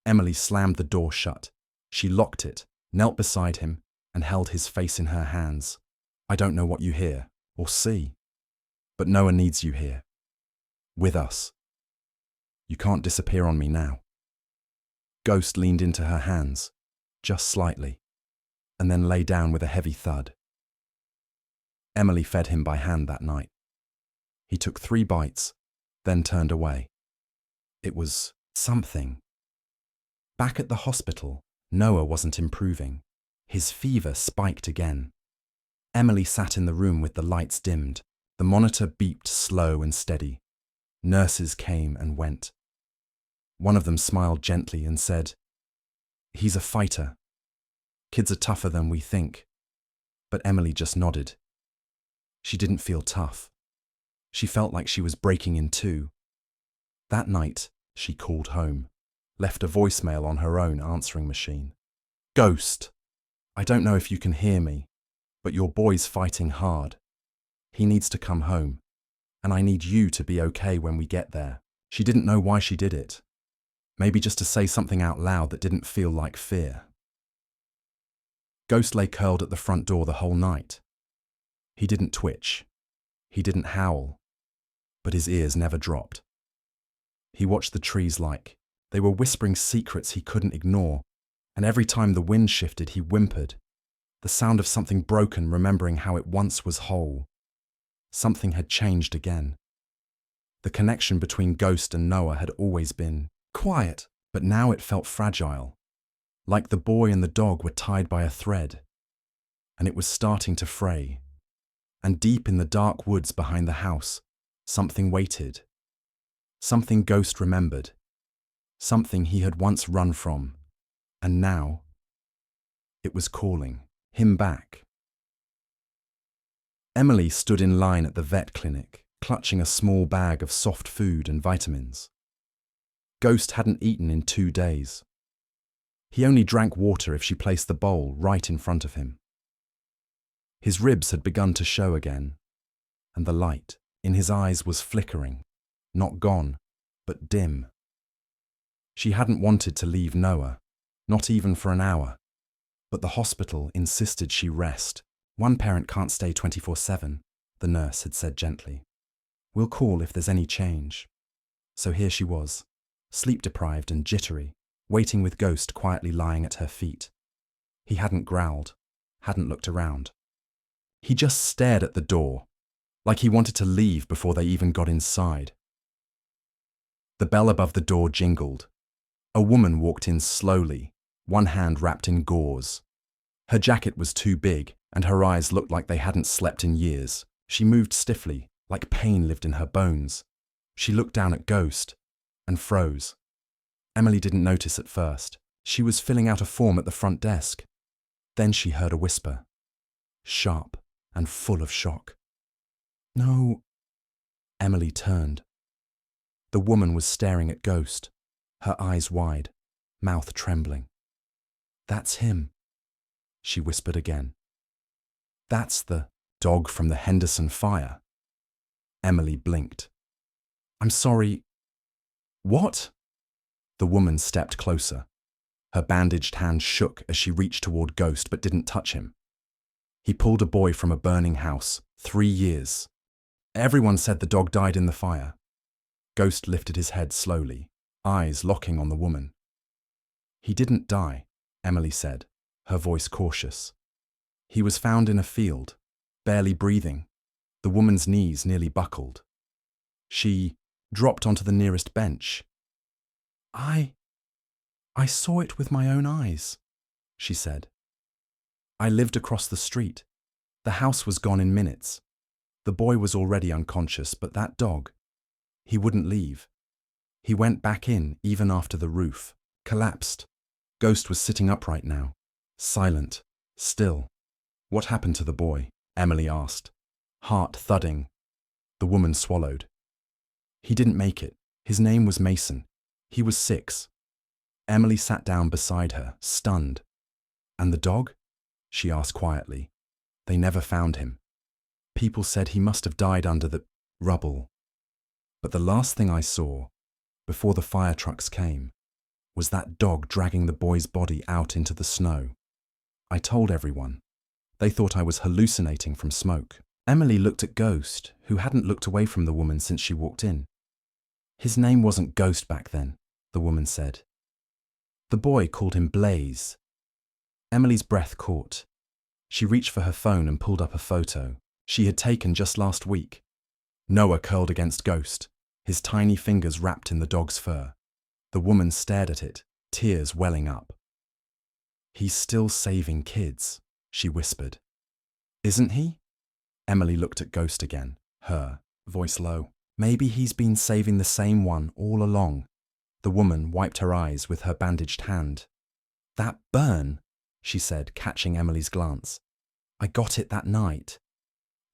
Emily slammed the door shut. She locked it, knelt beside him, and held his face in her hands. "I don't know what you hear, or see, but Noah needs you here. With us. You can't disappear on me now." Ghost leaned into her hands, just slightly, and then lay down with a heavy thud. Emily fed him by hand that night. He took 3 bites, then turned away. It was something. Back at the hospital, Noah wasn't improving. His fever spiked again. Emily sat in the room with the lights dimmed. The monitor beeped slow and steady. Nurses came and went. One of them smiled gently and said, "He's a fighter. Kids are tougher than we think." But Emily just nodded. She didn't feel tough. She felt like she was breaking in two. That night, she called home, left a voicemail on her own answering machine. "Ghost, I don't know if you can hear me, but your boy's fighting hard. He needs to come home, and I need you to be okay when we get there." She didn't know why she did it. Maybe just to say something out loud that didn't feel like fear. Ghost lay curled at the front door the whole night. He didn't twitch. He didn't howl. But his ears never dropped. He watched the trees like they were whispering secrets he couldn't ignore, and every time the wind shifted, he whimpered, the sound of something broken, remembering how it once was whole. Something had changed again. The connection between Ghost and Noah had always been quiet, but now it felt fragile, like the boy and the dog were tied by a thread, and it was starting to fray. And deep in the dark woods behind the house, something waited. Something Ghost remembered. Something he had once run from, and now it was calling him back. Emily stood in line at the vet clinic, clutching a small bag of soft food and vitamins. Ghost hadn't eaten in 2 days. He only drank water if she placed the bowl right in front of him. His ribs had begun to show again, and the light in his eyes was flickering, not gone, but dim. She hadn't wanted to leave Noah, not even for an hour, but the hospital insisted she rest. "One parent can't stay 24/7, the nurse had said gently. "We'll call if there's any change." So here she was, sleep-deprived and jittery, waiting with Ghost quietly lying at her feet. He hadn't growled, hadn't looked around. He just stared at the door, like he wanted to leave before they even got inside. The bell above the door jingled. A woman walked in slowly, one hand wrapped in gauze. Her jacket was too big, and her eyes looked like they hadn't slept in years. She moved stiffly, like pain lived in her bones. She looked down at Ghost and froze. Emily didn't notice at first. She was filling out a form at the front desk. Then she heard a whisper, sharp and full of shock. No. Emily turned. The woman was staring at Ghost, her eyes wide, mouth trembling. That's him, she whispered again. That's the dog from the Henderson fire. Emily blinked. I'm sorry. What? The woman stepped closer. Her bandaged hand shook as she reached toward Ghost but didn't touch him. He pulled a boy from a burning house, 3 years. Everyone said the dog died in the fire. Ghost lifted his head slowly, eyes locking on the woman. He didn't die, Emily said, her voice cautious. He was found in a field, barely breathing. The woman's knees nearly buckled. She dropped onto the nearest bench. I saw it with my own eyes, she said. I lived across the street. The house was gone in minutes. The boy was already unconscious, but that dog, he wouldn't leave. He went back in even after the roof collapsed. Ghost was sitting upright now, silent, still. What happened to the boy? Emily asked, heart thudding. The woman swallowed. He didn't make it. His name was Mason. He was 6. Emily sat down beside her, stunned. And the dog? She asked quietly. They never found him. People said he must have died under the rubble. But the last thing I saw, before the fire trucks came, was that dog dragging the boy's body out into the snow. I told everyone. They thought I was hallucinating from smoke. Emily looked at Ghost, who hadn't looked away from the woman since she walked in. His name wasn't Ghost back then, the woman said. The boy called him Blaze. Emily's breath caught. She reached for her phone and pulled up a photo she had taken just last week. Noah curled against Ghost, his tiny fingers wrapped in the dog's fur. The woman stared at it, tears welling up. He's still saving kids, she whispered. Isn't he? Emily looked at Ghost again, her voice low. Maybe he's been saving the same one all along. The woman wiped her eyes with her bandaged hand. That burn, she said, catching Emily's glance. I got it that night.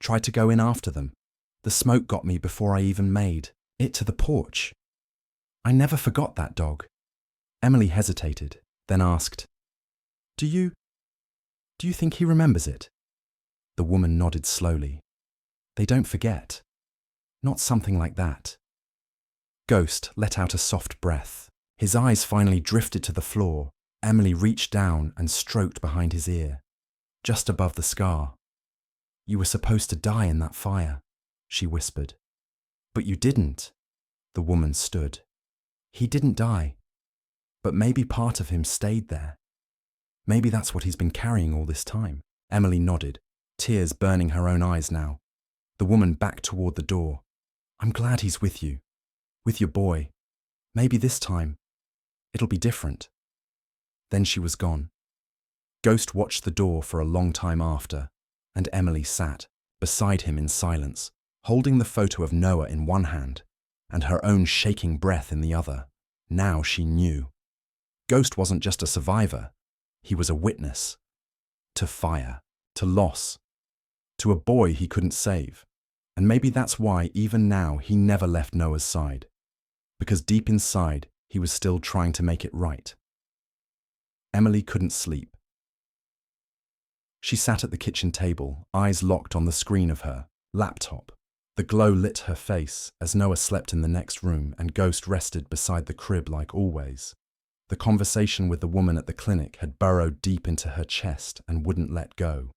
Tried to go in after them. The smoke got me before I even made it to the porch. I never forgot that dog. Emily hesitated, then asked, Do you think he remembers it? The woman nodded slowly. They don't forget. Not something like that. Ghost let out a soft breath. His eyes finally drifted to the floor. Emily reached down and stroked behind his ear, just above the scar. You were supposed to die in that fire, she whispered. But you didn't. The woman stood. He didn't die. But maybe part of him stayed there. Maybe that's what he's been carrying all this time. Emily nodded, tears burning her own eyes now. The woman backed toward the door. I'm glad he's with you. With your boy. Maybe this time, it'll be different. Then she was gone. Ghost watched the door for a long time after, and Emily sat beside him in silence, holding the photo of Noah in one hand and her own shaking breath in the other. Now she knew. Ghost wasn't just a survivor. He was a witness. To fire, to loss, to a boy he couldn't save. And maybe that's why, even now, he never left Noah's side. Because deep inside, he was still trying to make it right. Emily couldn't sleep. She sat at the kitchen table, eyes locked on the screen of her laptop. The glow lit her face as Noah slept in the next room and Ghost rested beside the crib like always. The conversation with the woman at the clinic had burrowed deep into her chest and wouldn't let go.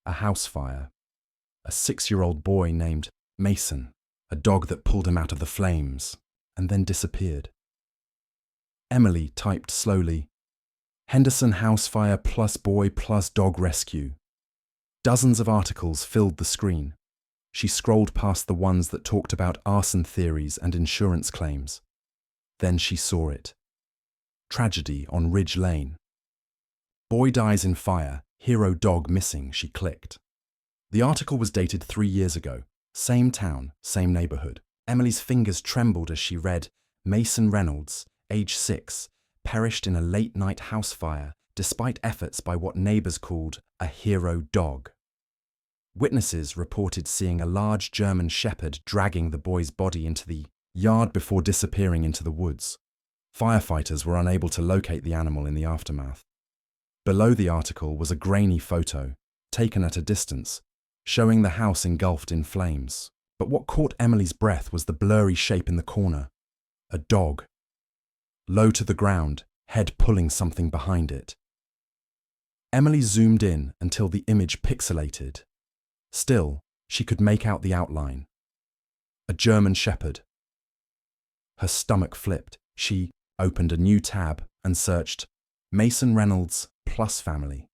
A house fire. A 6-year-old boy named Mason. A dog that pulled him out of the flames and then disappeared. Emily typed slowly, Henderson house fire plus boy plus dog rescue. Dozens of articles filled the screen. She scrolled past the ones that talked about arson theories and insurance claims. Then she saw it. Tragedy on Ridge Lane. Boy dies in fire, hero dog missing, she clicked. The article was dated 3 years ago. Same town, same neighborhood. Emily's fingers trembled as she read, Mason Reynolds, age 6, perished in a late-night house fire despite efforts by what neighbors called a hero dog. Witnesses reported seeing a large German shepherd dragging the boy's body into the yard before disappearing into the woods. Firefighters were unable to locate the animal in the aftermath. Below the article was a grainy photo, taken at a distance, showing the house engulfed in flames. But what caught Emily's breath was the blurry shape in the corner. A dog. Low to the ground, head pulling something behind it. Emily zoomed in until the image pixelated. Still, she could make out the outline. A German shepherd. Her stomach flipped. She opened a new tab and searched Mason Reynolds plus family.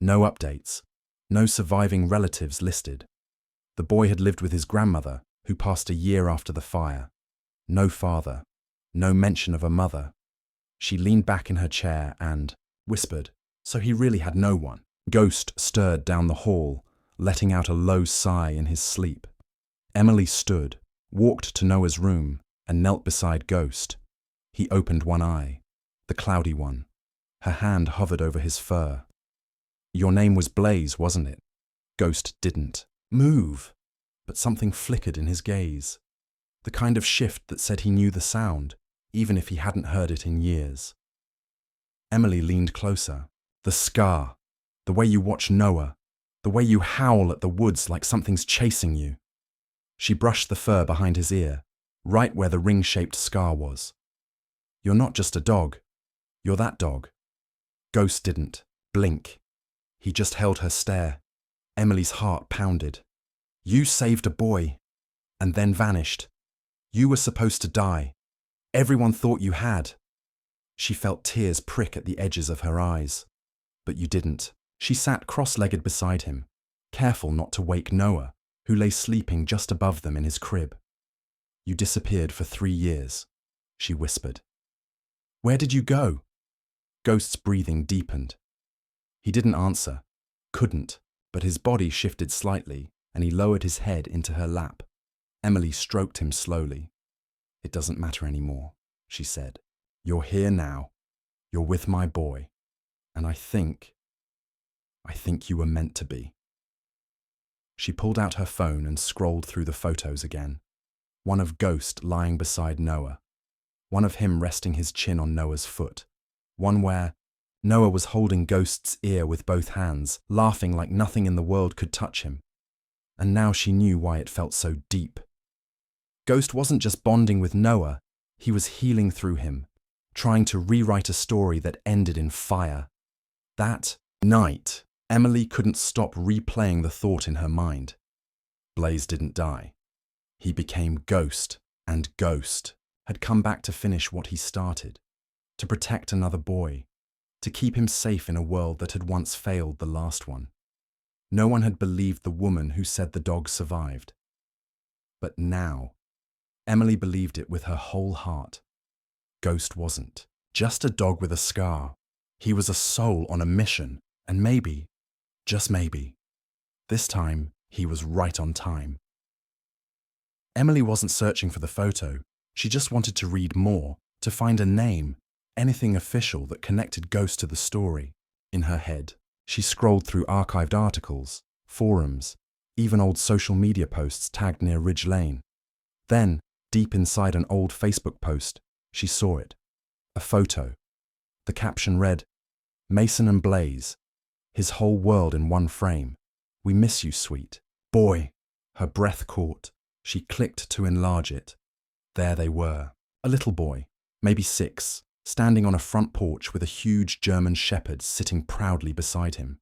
No updates. No surviving relatives listed. The boy had lived with his grandmother, who passed a year after the fire. No father. No mention of a mother. She leaned back in her chair and whispered, "So he really had no one." Ghost stirred down the hall, letting out a low sigh in his sleep. Emily stood, walked to Noah's room, and knelt beside Ghost. He opened one eye, the cloudy one. Her hand hovered over his fur. "Your name was Blaze, wasn't it?" Ghost didn't move, but something flickered in his gaze. The kind of shift that said he knew the sound, even if he hadn't heard it in years. Emily leaned closer. "The scar. The way you watch Noah. The way you howl at the woods like something's chasing you." She brushed the fur behind his ear, right where the ring-shaped scar was. "You're not just a dog. You're that dog." Ghost didn't blink. He just held her stare. Emily's heart pounded. "You saved a boy, and then vanished. You were supposed to die. Everyone thought you had." She felt tears prick at the edges of her eyes. "But you didn't." She sat cross-legged beside him, careful not to wake Noah, who lay sleeping just above them in his crib. "You disappeared for 3 years," she whispered. "Where did you go?" Ghost's breathing deepened. He didn't answer, couldn't, but his body shifted slightly, and he lowered his head into her lap. Emily stroked him slowly. "It doesn't matter anymore," she said. "You're here now. You're with my boy. And I think you were meant to be." She pulled out her phone and scrolled through the photos again. One of Ghost lying beside Noah. One of him resting his chin on Noah's foot. One where Noah was holding Ghost's ear with both hands, laughing like nothing in the world could touch him. And now she knew why it felt so deep. Ghost wasn't just bonding with Noah, he was healing through him, trying to rewrite a story that ended in fire. That night, Emily couldn't stop replaying the thought in her mind. Blaze didn't die. He became Ghost, and Ghost had come back to finish what he started, to protect another boy, to keep him safe in a world that had once failed the last one. No one had believed the woman who said the dog survived. But now, Emily believed it with her whole heart. Ghost wasn't just a dog with a scar. He was a soul on a mission, and maybe, just maybe, this time he was right on time. Emily wasn't searching for the photo. She just wanted to read more, to find a name, anything official that connected Ghost to the story. In her head, she scrolled through archived articles, forums, even old social media posts tagged near Ridge Lane. Then, deep inside an old Facebook post, she saw it. A photo. The caption read, "Mason and Blaze, his whole world in one frame. We miss you, sweet boy." Her breath caught. She clicked to enlarge it. There they were. A little boy, maybe 6, standing on a front porch with a huge German shepherd sitting proudly beside him.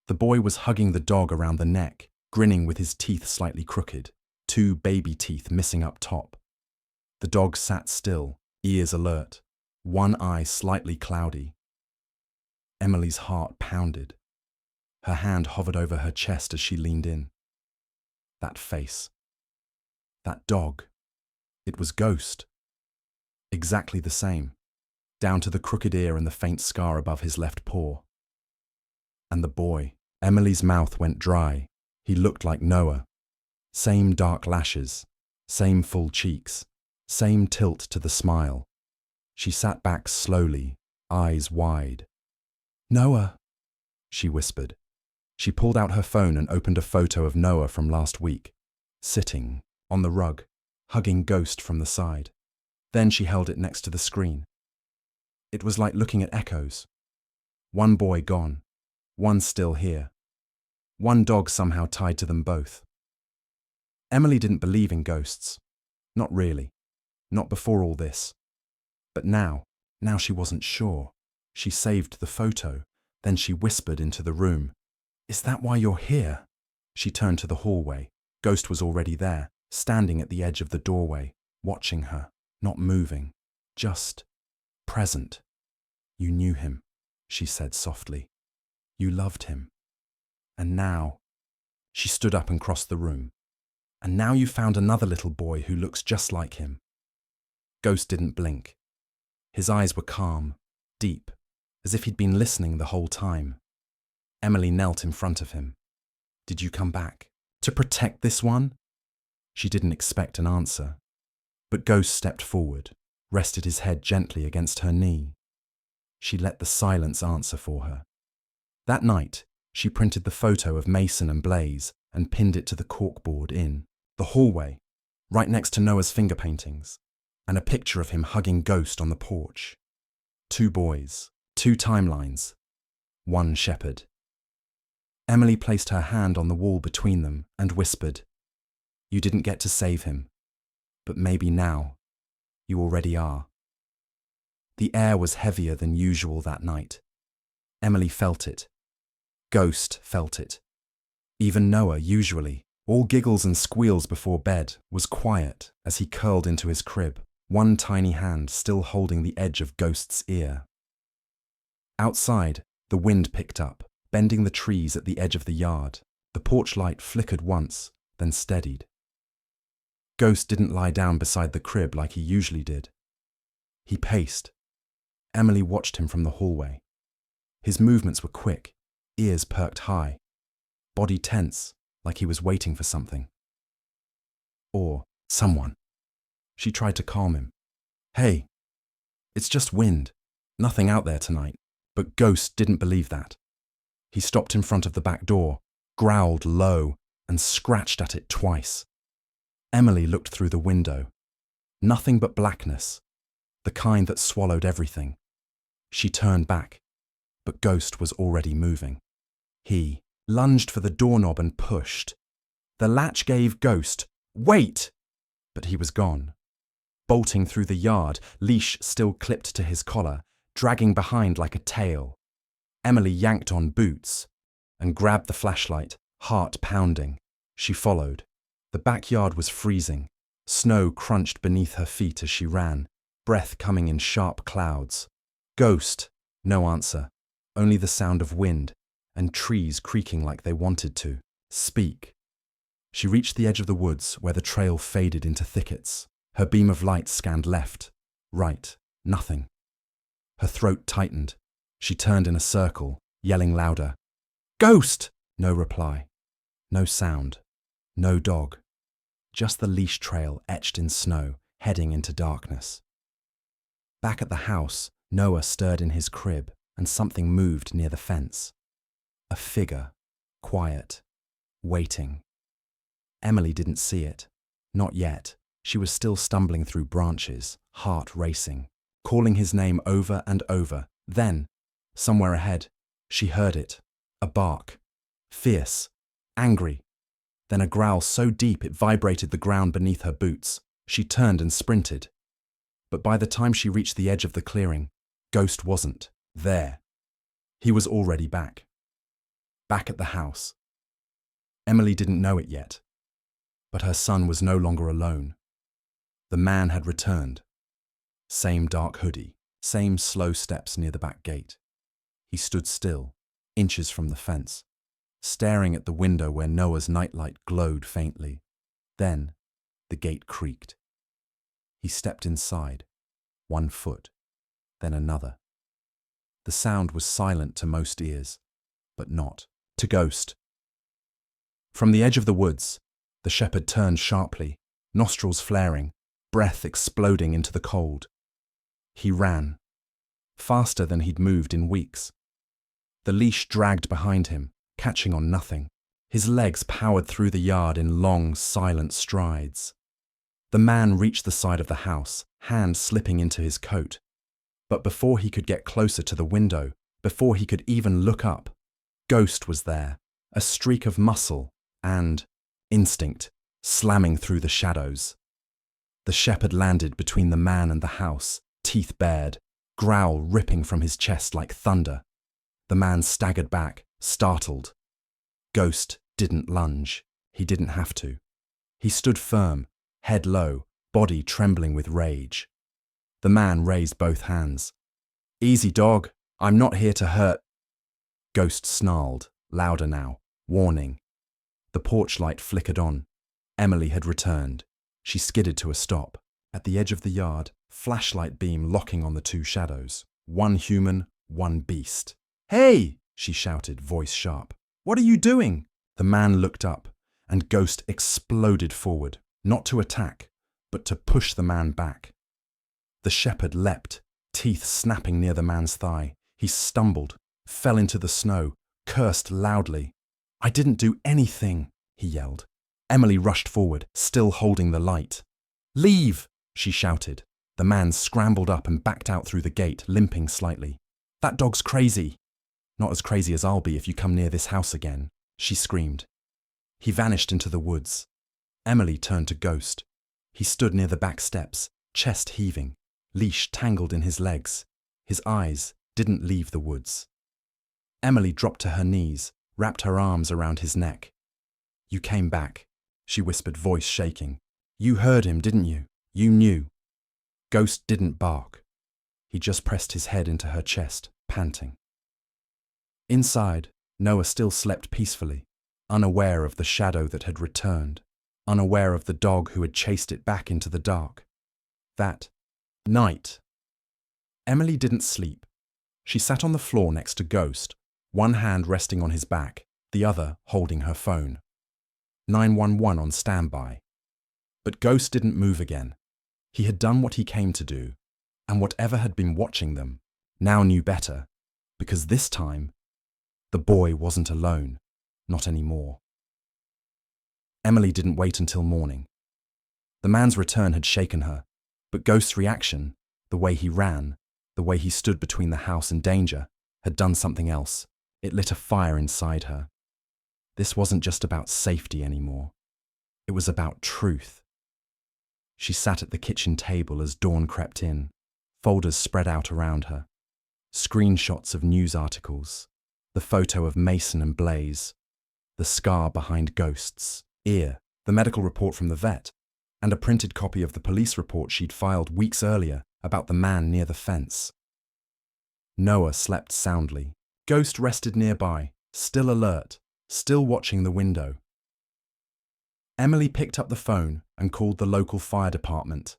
The boy was hugging the dog around the neck, grinning with his teeth slightly crooked, 2 baby teeth missing up top. The dog sat still, ears alert, one eye slightly cloudy. Emily's heart pounded. Her hand hovered over her chest as she leaned in. That face. That dog. It was Ghost. Exactly the same, down to the crooked ear and the faint scar above his left paw. And the boy. Emily's mouth went dry. He looked like Noah. Same dark lashes, same full cheeks, same tilt to the smile. She sat back slowly, eyes wide. "Noah," she whispered. She pulled out her phone and opened a photo of Noah from last week, sitting on the rug, hugging Ghost from the side. Then she held it next to the screen. It was like looking at echoes. One boy gone, one still here. One dog somehow tied to them both. Emily didn't believe in ghosts. Not really. Not before all this. But now she wasn't sure. She saved the photo. Then she whispered into the room. "Is that why you're here?" She turned to the hallway. Ghost was already there, standing at the edge of the doorway, watching her, not moving, just present. "You knew him," she said softly. "You loved him. And now," she stood up and crossed the room, "and now you found another little boy who looks just like him." Ghost didn't blink. His eyes were calm, deep, as if he'd been listening the whole time. Emily knelt in front of him. "Did you come back to protect this one?" She didn't expect an answer, but Ghost stepped forward, rested his head gently against her knee. She let the silence answer for her. That night, she printed the photo of Mason and Blaze and pinned it to the corkboard in the hallway, right next to Noah's finger paintings, and a picture of him hugging Ghost on the porch. 2 boys, 2 timelines, 1 shepherd. Emily placed her hand on the wall between them and whispered, "You didn't get to save him, but maybe now you already are." The air was heavier than usual that night. Emily felt it. Ghost felt it. Even Noah, usually, all giggles and squeals before bed, was quiet as he curled into his crib, one tiny hand still holding the edge of Ghost's ear. Outside, the wind picked up, bending the trees at the edge of the yard. The porch light flickered once, then steadied. Ghost didn't lie down beside the crib like he usually did. He paced. Emily watched him from the hallway. His movements were quick, ears perked high, body tense, like he was waiting for something. Or someone. She tried to calm him. "Hey, it's just wind. Nothing out there tonight." But Ghost didn't believe that. He stopped in front of the back door, growled low, and scratched at it twice. Emily looked through the window. Nothing but blackness, the kind that swallowed everything. She turned back, but Ghost was already moving. He lunged for the doorknob and pushed. The latch gave Ghost, "Wait!" But he was gone. Bolting through the yard, leash still clipped to his collar, dragging behind like a tail. Emily yanked on boots and grabbed the flashlight, heart pounding. She followed. The backyard was freezing. Snow crunched beneath her feet as she ran, breath coming in sharp clouds. Ghost, no answer, only the sound of wind and trees creaking like they wanted to speak. She reached the edge of the woods where the trail faded into thickets. Her beam of light scanned left, right, nothing. Her throat tightened. She turned in a circle, yelling louder. "Ghost!" No reply. No sound. No dog. Just the leash trail etched in snow, heading into darkness. Back at the house, Noah stirred in his crib, and something moved near the fence. A figure, quiet, waiting. Emily didn't see it. Not yet. She was still stumbling through branches, heart racing, calling his name over and over. Then, somewhere ahead, she heard it. A bark. Fierce. Angry. Then a growl so deep it vibrated the ground beneath her boots. She turned and sprinted. But by the time she reached the edge of the clearing, Ghost wasn't there. He was already back. Back at the house. Emily didn't know it yet, but her son was no longer alone. The man had returned. Same dark hoodie, same slow steps near the back gate. He stood still, inches from the fence, staring at the window where Noah's nightlight glowed faintly. Then, the gate creaked. He stepped inside, 1 foot, then another. The sound was silent to most ears, but not to Ghost. From the edge of the woods, the shepherd turned sharply, nostrils flaring, breath exploding into the cold. He ran, faster than he'd moved in weeks. The leash dragged behind him, catching on nothing. His legs powered through the yard in long, silent strides. The man reached the side of the house, hand slipping into his coat. But before he could get closer to the window, before he could even look up, Ghost was there, a streak of muscle and instinct slamming through the shadows. The shepherd landed between the man and the house, teeth bared, growl ripping from his chest like thunder. The man staggered back, startled. Ghost didn't lunge. He didn't have to. He stood firm, head low, body trembling with rage. The man raised both hands. "Easy, dog. I'm not here to hurt." Ghost snarled, louder now, warning. The porch light flickered on. Emily had returned. She skidded to a stop. At the edge of the yard, flashlight beam locking on the two shadows. One human, one beast. "Hey!" she shouted, voice sharp. "What are you doing?" The man looked up, and Ghost exploded forward, not to attack, but to push the man back. The shepherd leapt, teeth snapping near the man's thigh. He stumbled, fell into the snow, cursed loudly. "I didn't do anything," he yelled. Emily rushed forward, still holding the light. "Leave!" she shouted. The man scrambled up and backed out through the gate, limping slightly. "That dog's crazy." "Not as crazy as I'll be if you come near this house again," she screamed. He vanished into the woods. Emily turned to Ghost. He stood near the back steps, chest heaving, leash tangled in his legs. His eyes didn't leave the woods. Emily dropped to her knees, wrapped her arms around his neck. "You came back," she whispered, voice shaking. "You heard him, didn't you? You knew." Ghost didn't bark. He just pressed his head into her chest, panting. Inside, Noah still slept peacefully, unaware of the shadow that had returned, unaware of the dog who had chased it back into the dark. That night, Emily didn't sleep. She sat on the floor next to Ghost, one hand resting on his back, the other holding her phone. 911 on standby. But Ghost didn't move again. He had done what he came to do, and whatever had been watching them now knew better, because this time, the boy wasn't alone, not anymore. Emily didn't wait until morning. The man's return had shaken her, but Ghost's reaction, the way he ran, the way he stood between the house and danger, had done something else. It lit a fire inside her. This wasn't just about safety anymore. It was about truth. She sat at the kitchen table as dawn crept in, folders spread out around her, screenshots of news articles, the photo of Mason and Blaze, the scar behind Ghost's ear, the medical report from the vet, and a printed copy of the police report she'd filed weeks earlier about the man near the fence. Noah slept soundly. Ghost rested nearby, still alert, still watching the window. Emily picked up the phone and called the local fire department.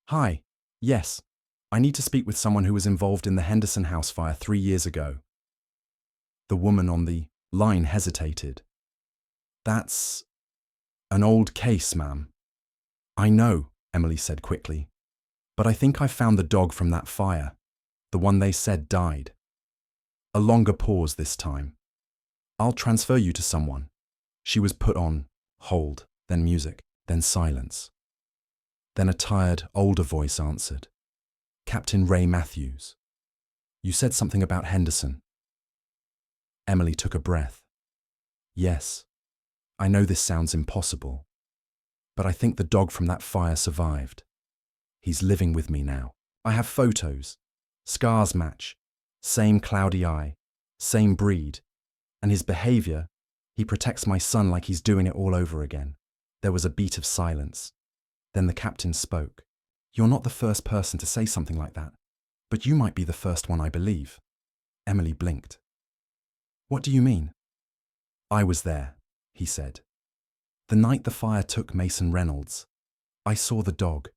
"Hi, yes, I need to speak with someone who was involved in the Henderson house fire 3 years ago." The woman on the line hesitated. "That's an old case, ma'am." "I know," Emily said quickly, "but I think I found the dog from that fire, the one they said died." A longer pause this time. "I'll transfer you to someone." She was put on hold, then music, then silence. Then a tired, older voice answered. "Captain Ray Matthews. You said something about Henderson." Emily took a breath. "Yes, I know this sounds impossible, but I think the dog from that fire survived. He's living with me now. I have photos. Scars match. Same cloudy eye. Same breed. And his behavior, he protects my son like he's doing it all over again." There was a beat of silence. Then the captain spoke. "You're not the first person to say something like that, but you might be the first one I believe." Emily blinked. "What do you mean?" "I was there," he said. "The night the fire took Mason Reynolds. I saw the dog.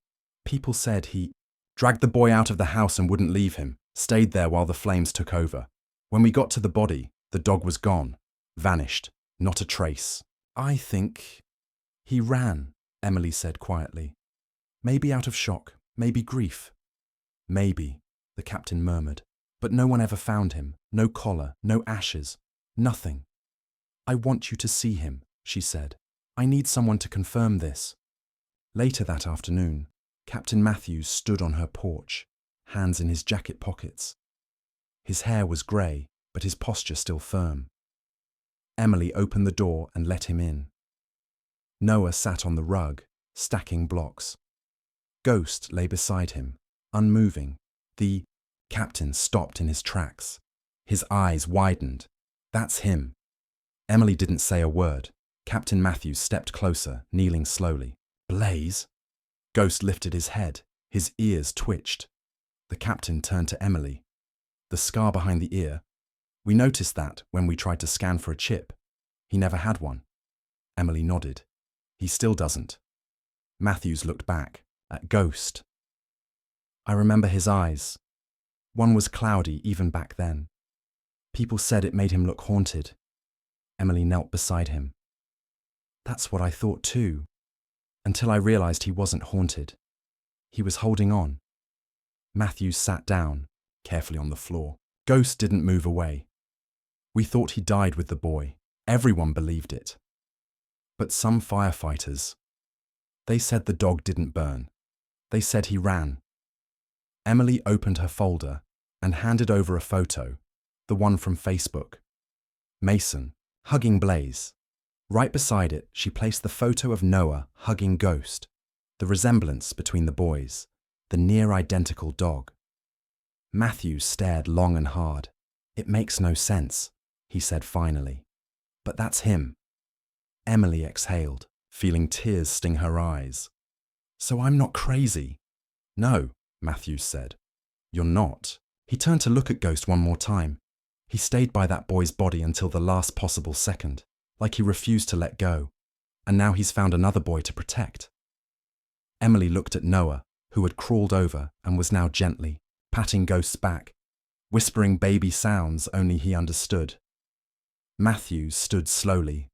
People said he dragged the boy out of the house and wouldn't leave him, stayed there while the flames took over. When we got to the body, the dog was gone, vanished, not a trace. I think he ran," Emily said quietly. "Maybe out of shock, maybe grief. Maybe, the captain murmured, but no one ever found him. No collar, no ashes, nothing. I want you to see him, she said. I need someone to confirm this. Later that afternoon, Captain Matthews stood on her porch, hands in his jacket pockets. His hair was grey, but his posture still firm. Emily opened the door and let him in. Noah sat on the rug, stacking blocks. Ghost lay beside him, unmoving. The captain stopped in his tracks. His eyes widened. That's him. Emily didn't say a word. Captain Matthews stepped closer, kneeling slowly. Blaze? Ghost lifted his head. His ears twitched. The captain turned to Emily. The scar behind the ear. We noticed that when we tried to scan for a chip. He never had one. Emily nodded. He still doesn't. Matthews looked back, at Ghost. I remember his eyes. One was cloudy even back then. People said it made him look haunted. Emily knelt beside him. That's what I thought too, until I realized he wasn't haunted. He was holding on. Matthews sat down, carefully on the floor. Ghost didn't move away. We thought he died with the boy. Everyone believed it. But some firefighters, they said the dog didn't burn. They said he ran. Emily opened her folder and handed over a photo, the one from Facebook. Mason, hugging Blaze. Right beside it, she placed the photo of Noah hugging Ghost, the resemblance between the boys, the near-identical dog. Matthews stared long and hard. It makes no sense, he said finally. But that's him. Emily exhaled, feeling tears sting her eyes. So I'm not crazy. No, Matthews said. You're not. He turned to look at Ghost one more time. He stayed by that boy's body until the last possible second, like he refused to let go. And now he's found another boy to protect. Emily looked at Noah, who had crawled over and was now gently patting Ghost's back, whispering baby sounds only he understood. Matthews stood slowly.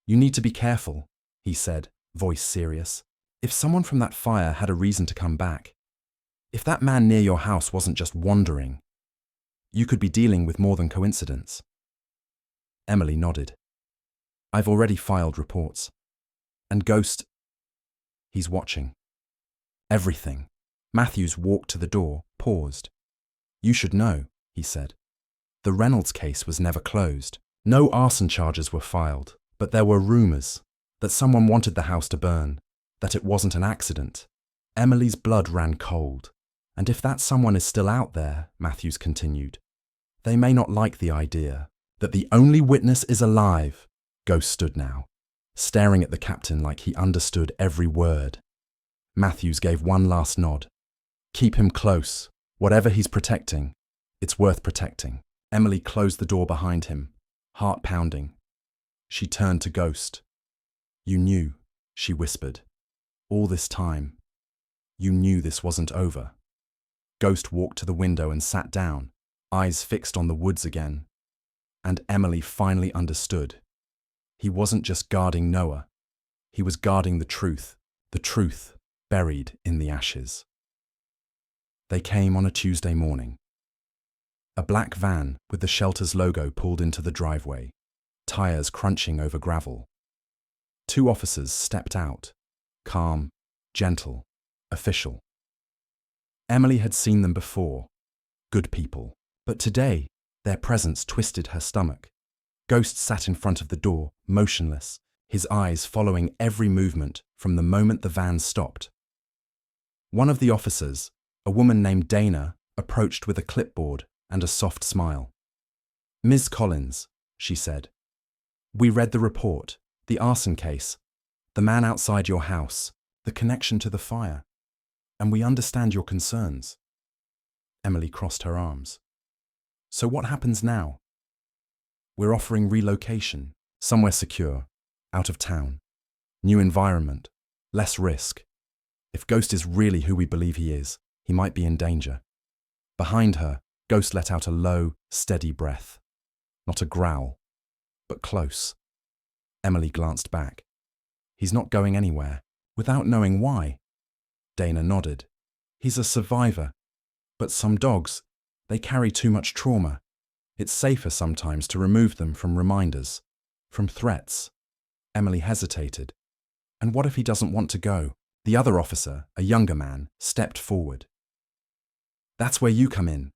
You need to be careful, he said, voice serious. If someone from that fire had a reason to come back, if that man near your house wasn't just wandering, you could be dealing with more than coincidence. Emily nodded. I've already filed reports. And Ghost, he's watching. Everything. Matthews walked to the door, paused. You should know, he said. The Reynolds case was never closed. No arson charges were filed, but there were rumors that someone wanted the house to burn, that it wasn't an accident. Emily's blood ran cold. And if that someone is still out there, Matthews continued, they may not like the idea that the only witness is alive. Ghost stood now, staring at the captain like he understood every word. Matthews gave one last nod. Keep him close. Whatever he's protecting, it's worth protecting. Emily closed the door behind him, heart pounding. She turned to Ghost. You knew, she whispered. All this time, you knew this wasn't over. Ghost walked to the window and sat down, eyes fixed on the woods again. And Emily finally understood. He wasn't just guarding Noah. He was guarding the truth buried in the ashes. They came on a Tuesday morning. A black van with the shelter's logo pulled into the driveway, tires crunching over gravel. 2 officers stepped out, calm, gentle, official. Emily had seen them before, good people, but today their presence twisted her stomach. Ghost sat in front of the door, motionless, his eyes following every movement from the moment the van stopped. One of the officers, a woman named Dana, approached with a clipboard and a soft smile. Ms. Collins, she said, we read the report, the arson case, the man outside your house, the connection to the fire, and we understand your concerns. Emily crossed her arms. So what happens now? We're offering relocation, somewhere secure, out of town, new environment, less risk. If Ghost is really who we believe he is, he might be in danger. Behind her, Ghost let out a low, steady breath. Not a growl, but close. Emily glanced back. He's not going anywhere, without knowing why. Dana nodded. He's a survivor. But some dogs, they carry too much trauma. It's safer sometimes to remove them from reminders, from threats. Emily hesitated. And what if he doesn't want to go? The other officer, a younger man, stepped forward. That's where you come in.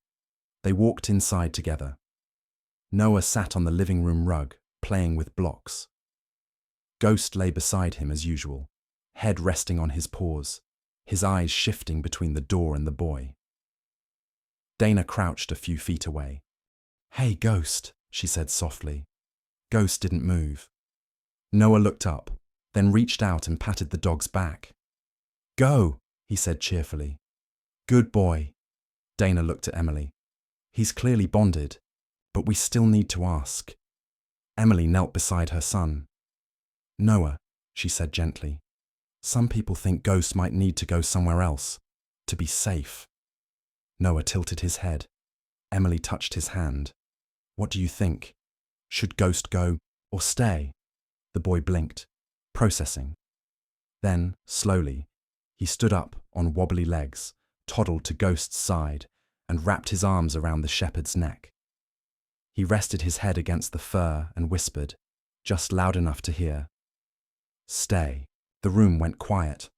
They walked inside together. Noah sat on the living room rug, playing with blocks. Ghost lay beside him as usual, head resting on his paws, his eyes shifting between the door and the boy. Dana crouched a few feet away. "Hey, Ghost," she said softly. Ghost didn't move. Noah looked up, then reached out and patted the dog's back. "Go," he said cheerfully. "Good boy." Dana looked at Emily. "He's clearly bonded, but we still need to ask." Emily knelt beside her son. "Noah," she said gently, "some people think Ghost might need to go somewhere else, to be safe." Noah tilted his head. Emily touched his hand. "What do you think? Should Ghost go or stay?" The boy blinked, processing. Then, slowly, he stood up on wobbly legs, toddled to Ghost's side, and wrapped his arms around the shepherd's neck. He rested his head against the fur and whispered, just loud enough to hear. "Stay." The room went quiet.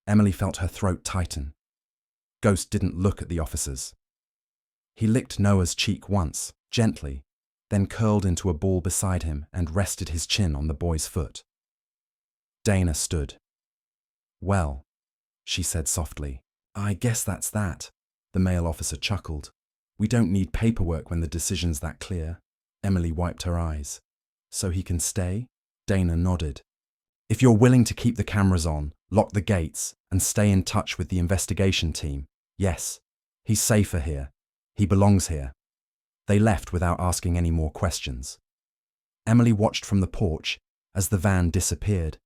Emily felt her throat tighten. Ghost didn't look at the officers. He licked Noah's cheek once, gently, then curled into a ball beside him and rested his chin on the boy's foot. Dana stood. "Well," she said softly, "I guess that's that." The male officer chuckled. "We don't need paperwork when the decision's that clear." Emily wiped her eyes. "So he can stay?" Dana nodded. "If you're willing to keep the cameras on, lock the gates, and stay in touch with the investigation team, yes, he's safer here. He belongs here." They left without asking any more questions. Emily watched from the porch as the van disappeared,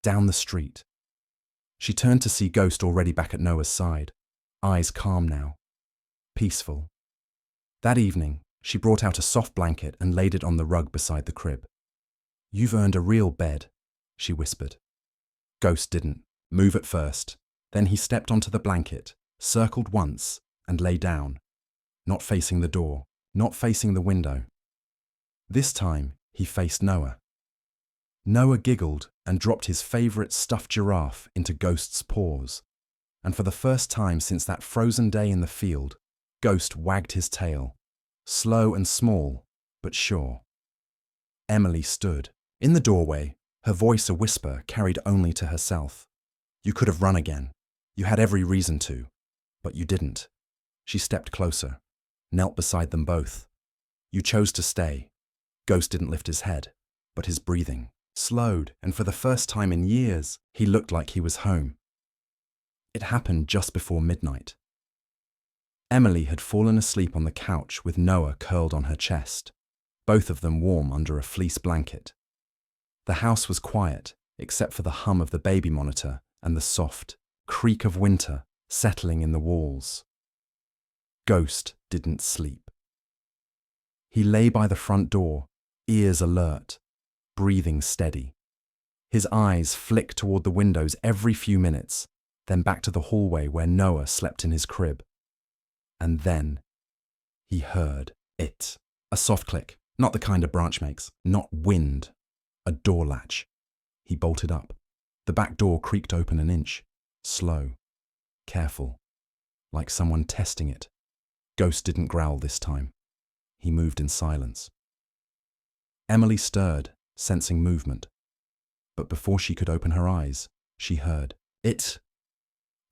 down the street. She turned to see Ghost already back at Noah's side, eyes calm now, peaceful. That evening, she brought out a soft blanket and laid it on the rug beside the crib. "You've earned a real bed," she whispered. Ghost didn't move at first. Then he stepped onto the blanket, circled once, and lay down, not facing the door, not facing the window. This time, he faced Noah. Noah giggled and dropped his favorite stuffed giraffe into Ghost's paws. And for the first time since that frozen day in the field, Ghost wagged his tail, slow and small, but sure. Emily stood in the doorway, her voice a whisper carried only to herself. "You could have run again. You had every reason to, but you didn't." She stepped closer, knelt beside them both. "You chose to stay." Ghost didn't lift his head, but his breathing slowed, and for the first time in years, he looked like he was home. It happened just before midnight. Emily had fallen asleep on the couch with Noah curled on her chest, both of them warm under a fleece blanket. The house was quiet, except for the hum of the baby monitor and the soft creak of winter settling in the walls. Ghost didn't sleep. He lay by the front door, ears alert, breathing steady. His eyes flicked toward the windows every few minutes, then back to the hallway where Noah slept in his crib. And then he heard it. A soft click, not the kind a branch makes, not wind. A door latch. He bolted up. The back door creaked open an inch, slow, careful, like someone testing it. Ghost didn't growl this time. He moved in silence. Emily stirred, sensing movement. But before she could open her eyes, she heard it.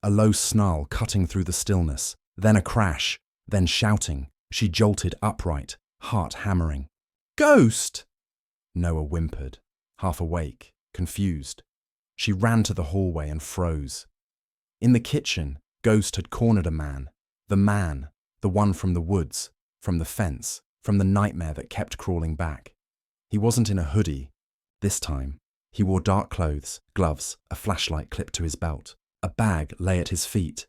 A low snarl cutting through the stillness, then a crash, then shouting. She jolted upright, heart hammering. "Ghost!" Noah whimpered, half awake, confused. She ran to the hallway and froze. In the kitchen, Ghost had cornered a man, the one from the woods, from the fence, from the nightmare that kept crawling back. He wasn't in a hoodie. This time, he wore dark clothes, gloves, a flashlight clipped to his belt. A bag lay at his feet,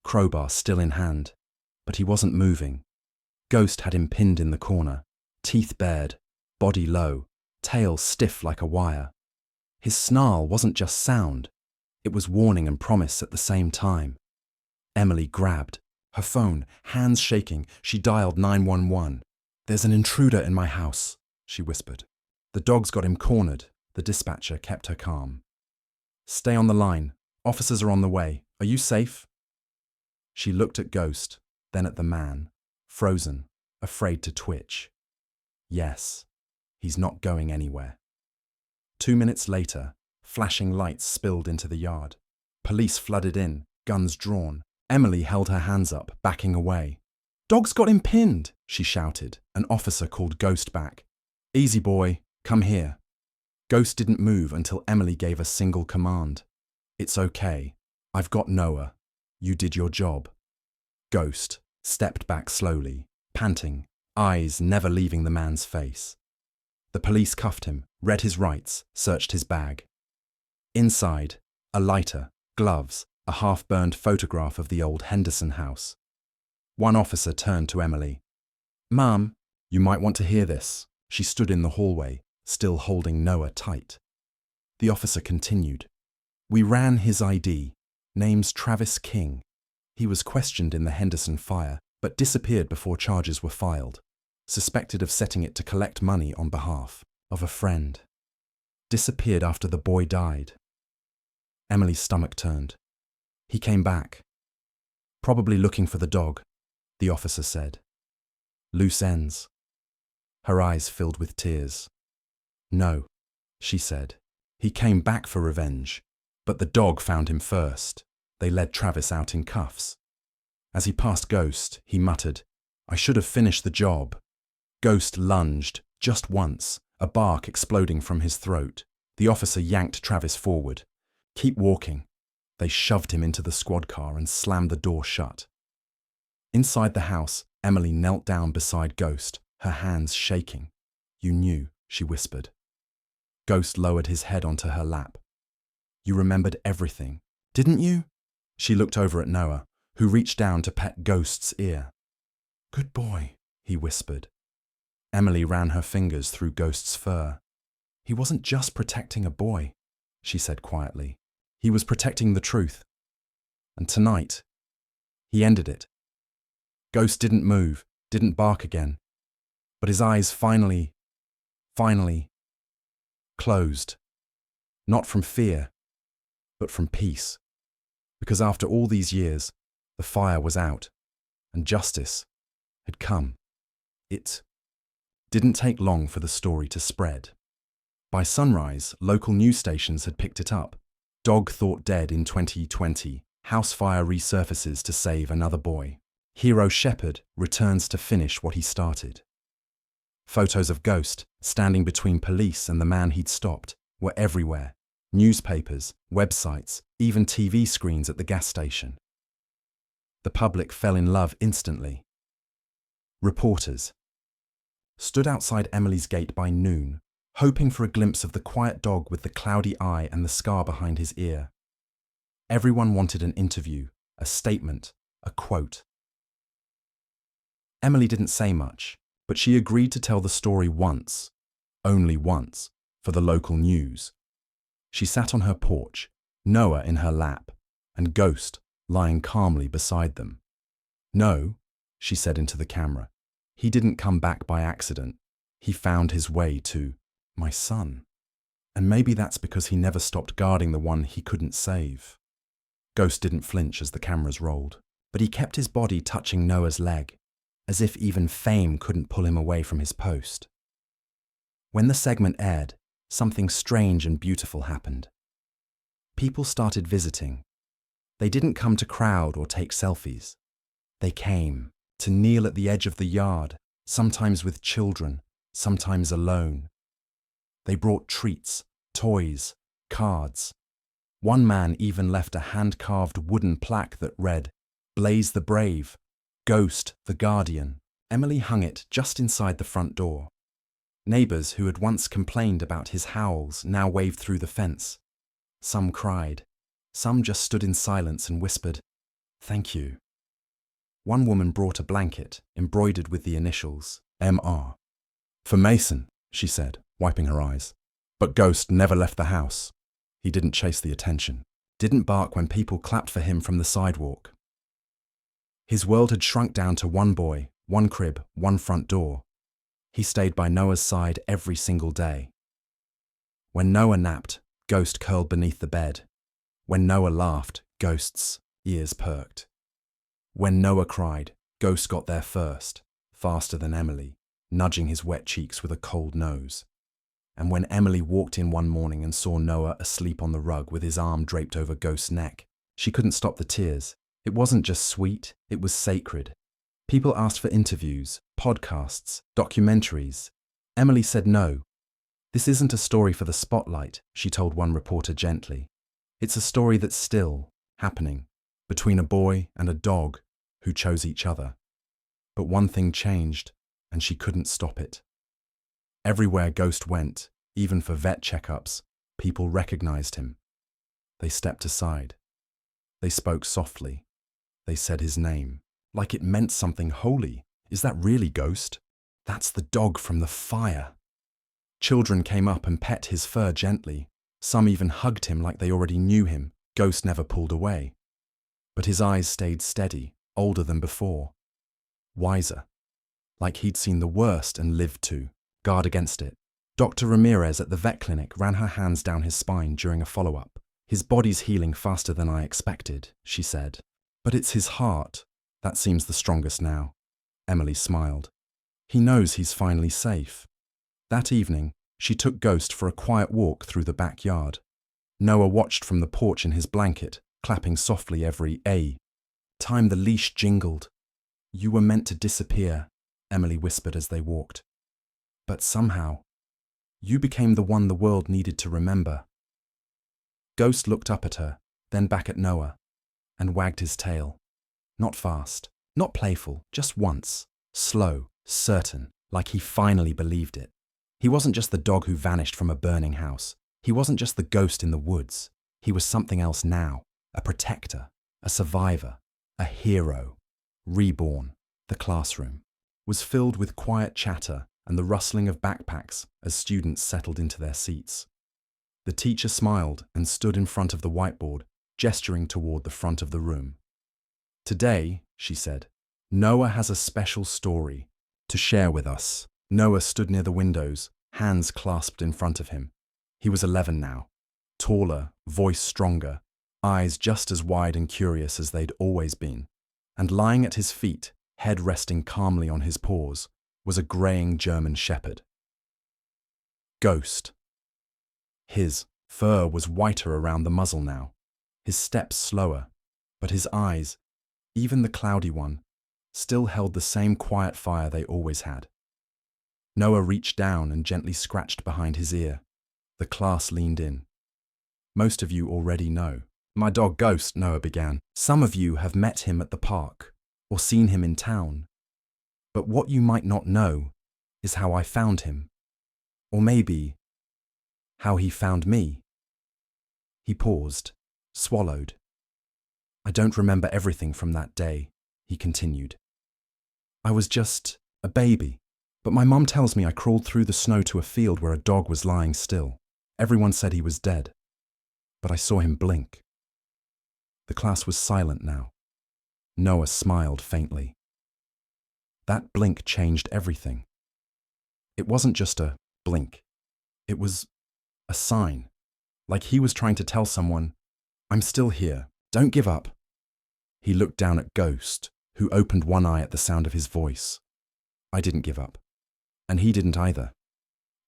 crowbar still in hand, but he wasn't moving. Ghost had him pinned in the corner, teeth bared, body low, tail stiff like a wire. His snarl wasn't just sound, it was warning and promise at the same time. Emily grabbed, Her phone, hands shaking, she dialed 911. "There's an intruder in my house," she whispered. "The dog's got him cornered." The dispatcher kept her calm. "Stay on the line. Officers are on the way. Are you safe?" She looked at Ghost, then at the man, frozen, afraid to twitch. Yes, he's not going anywhere. 2 minutes later, flashing lights spilled into the yard. Police flooded in, guns drawn. Emily held her hands up, backing away. "Dog's got him pinned," she shouted. An officer called Ghost back. "Easy boy, come here." Ghost didn't move until Emily gave a single command. "It's okay. I've got Noah. You did your job." Ghost stepped back slowly, panting, eyes never leaving the man's face. The police cuffed him, read his rights, searched his bag. Inside, a lighter, gloves, a half-burned photograph of the old Henderson house. One officer turned to Emily. "Ma'am, you might want to hear this." She stood in the hallway, still holding Noah tight. The officer continued. "We ran his ID. Name's Travis King. He was questioned in the Henderson fire, but disappeared before charges were filed. Suspected of setting it to collect money on behalf of a friend. Disappeared after the boy died." Emily's stomach turned. "He came back. Probably looking for the dog," the officer said. "Loose ends." Her eyes filled with tears. "No," she said. "He came back for revenge, but the dog found him first." They led Travis out in cuffs. As he passed Ghost, he muttered, "I should have finished the job." Ghost lunged, just once, a bark exploding from his throat. The officer yanked Travis forward. "Keep walking." They shoved him into the squad car and slammed the door shut. Inside the house, Emily knelt down beside Ghost, her hands shaking. "You knew," she whispered. Ghost lowered his head onto her lap. "You remembered everything, didn't you?" She looked over at Noah, who reached down to pet Ghost's ear. "Good boy," he whispered. Emily ran her fingers through Ghost's fur. "He wasn't just protecting a boy," she said quietly. "He was protecting the truth. And tonight, he ended it." Ghost didn't move, didn't bark again, but his eyes finally closed. Not from fear, but from peace. Because after all these years, the fire was out, and justice had come. It didn't take long for the story to spread. By sunrise, local news stations had picked it up. Dog thought dead in 2020. House fire resurfaces to save another boy. Hero shepherd returns to finish what he started. Photos of Ghost, standing between police and the man he'd stopped, were everywhere. Newspapers, websites, even TV screens at the gas station. The public fell in love instantly. Reporters stood outside Emily's gate by noon, hoping for a glimpse of the quiet dog with the cloudy eye and the scar behind his ear. Everyone wanted an interview, a statement, a quote. Emily didn't say much, but she agreed to tell the story once, only once, for the local news. She sat on her porch, Noah in her lap, and Ghost lying calmly beside them. "No," she said into the camera, "he didn't come back by accident. He found his way to my son. And maybe that's because he never stopped guarding the one he couldn't save." Ghost didn't flinch as the cameras rolled, but he kept his body touching Noah's leg, as if even fame couldn't pull him away from his post. When the segment aired, something strange and beautiful happened. People started visiting. They didn't come to crowd or take selfies. They came to kneel at the edge of the yard, sometimes with children, sometimes alone. They brought treats, toys, cards. One man even left a hand-carved wooden plaque that read, "Blaze the Brave, Ghost the Guardian." Emily hung it just inside the front door. Neighbors who had once complained about his howls now waved through the fence. Some cried. Some just stood in silence and whispered, "Thank you." One woman brought a blanket embroidered with the initials, MR. "For Mason," she said, wiping her eyes. But Ghost never left the house. He didn't chase the attention, didn't bark when people clapped for him from the sidewalk. His world had shrunk down to one boy, one crib, one front door. He stayed by Noah's side every single day. When Noah napped, Ghost curled beneath the bed. When Noah laughed, Ghost's ears perked. When Noah cried, Ghost got there first, faster than Emily, nudging his wet cheeks with a cold nose. And when Emily walked in one morning and saw Noah asleep on the rug with his arm draped over Ghost's neck, she couldn't stop the tears. It wasn't just sweet, it was sacred. People asked for interviews, podcasts, documentaries. Emily said no. "This isn't a story for the spotlight," she told one reporter gently. "It's a story that's still happening, between a boy and a dog who chose each other." But one thing changed, and she couldn't stop it. Everywhere Ghost went, even for vet checkups, people recognized him. They stepped aside. They spoke softly. They said his name, like it meant something holy. "Is that really Ghost? That's the dog from the fire." Children came up and pet his fur gently. Some even hugged him like they already knew him. Ghost never pulled away. But his eyes stayed steady, older than before. Wiser. Like he'd seen the worst and lived to guard against it. Dr. Ramirez at the vet clinic ran her hands down his spine during a follow-up. "His body's healing faster than I expected," she said. "But it's his heart that seems the strongest now." Emily smiled. "He knows he's finally safe." That evening, she took Ghost for a quiet walk through the backyard. Noah watched from the porch in his blanket, clapping softly every "A" time the leash jingled. "You were meant to disappear," Emily whispered as they walked. "But somehow, you became the one the world needed to remember." Ghost looked up at her, then back at Noah, and wagged his tail. Not fast, not playful, just once, slow, certain, like he finally believed it. He wasn't just the dog who vanished from a burning house. He wasn't just the ghost in the woods. He was something else now, a protector, a survivor, a hero, reborn. The classroom was filled with quiet chatter and the rustling of backpacks as students settled into their seats. The teacher smiled and stood in front of the whiteboard, gesturing toward the front of the room. "Today," she said, "Noah has a special story to share with us." Noah stood near the windows, hands clasped in front of him. He was 11 now, taller, voice stronger, eyes just as wide and curious as they'd always been. And lying at his feet, head resting calmly on his paws, was a greying German shepherd. Ghost. His fur was whiter around the muzzle now, his steps slower, but his eyes, even the cloudy one, still held the same quiet fire they always had. Noah reached down and gently scratched behind his ear. The class leaned in. "Most of you already know. My dog Ghost," Noah began. "Some of you have met him at the park or seen him in town. But what you might not know is how I found him. Or maybe how he found me." He paused, swallowed. "I don't remember everything from that day," he continued. "I was just a baby. But my mum tells me I crawled through the snow to a field where a dog was lying still. Everyone said he was dead. But I saw him blink." The class was silent now. Noah smiled faintly. That blink changed everything. It wasn't just a blink. It was a sign. Like he was trying to tell someone, "I'm still here. Don't give up." He looked down at Ghost, who opened one eye at the sound of his voice. "I didn't give up. And he didn't either."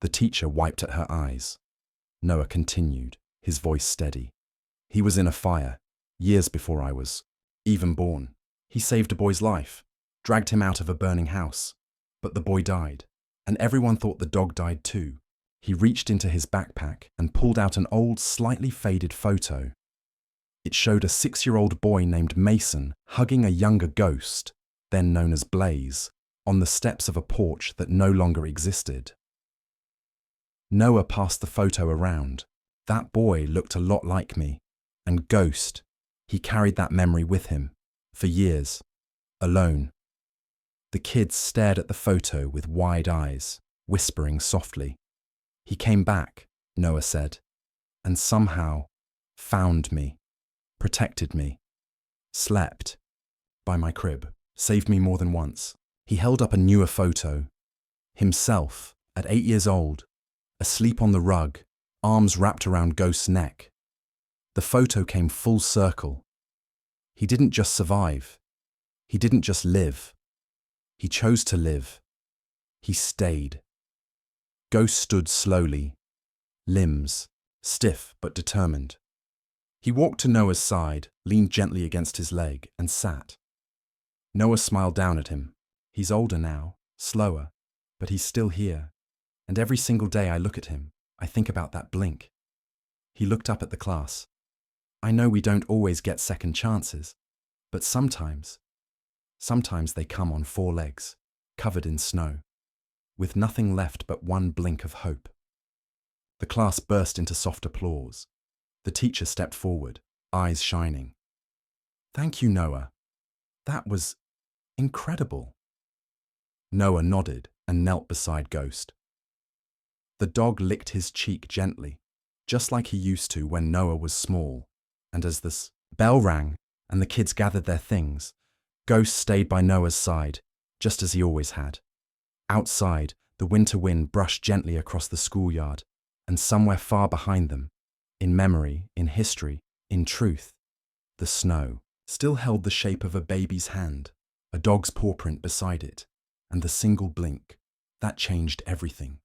The teacher wiped at her eyes. Noah continued, his voice steady. "He was in a fire, years before I was even born. He saved a boy's life, dragged him out of a burning house. But the boy died, and everyone thought the dog died too." He reached into his backpack and pulled out an old, slightly faded photo. It showed a 6-year-old boy named Mason hugging a younger Ghost, then known as Blaze, on the steps of a porch that no longer existed. Noah passed the photo around. That boy looked a lot like me. And Ghost, he carried that memory with him, for years, alone. The kids stared at the photo with wide eyes, whispering softly. "He came back," Noah said, "and somehow found me, protected me, slept, by my crib, saved me more than once. He held up a newer photo. Himself, at 8 years old, asleep on the rug, arms wrapped around Ghost's neck. The photo came full circle. He didn't just survive. He didn't just live. He chose to live. He stayed. Ghost stood slowly, limbs stiff but determined. He walked to Noah's side, leaned gently against his leg, and sat. Noah smiled down at him. He's older now, slower, but he's still here. And every single day I look at him, I think about that blink. He looked up at the class. I know we don't always get second chances, but sometimes they come on 4 legs, covered in snow, with nothing left but one blink of hope. The class burst into soft applause. The teacher stepped forward, eyes shining. Thank you, Noah. That was incredible. Noah nodded and knelt beside Ghost. The dog licked his cheek gently, just like he used to when Noah was small, and as the bell rang and the kids gathered their things, Ghost stayed by Noah's side, just as he always had. Outside, the winter wind brushed gently across the schoolyard, and somewhere far behind them, in memory, in history, in truth, the snow still held the shape of a baby's hand, a dog's paw print beside it, and the single blink that changed everything.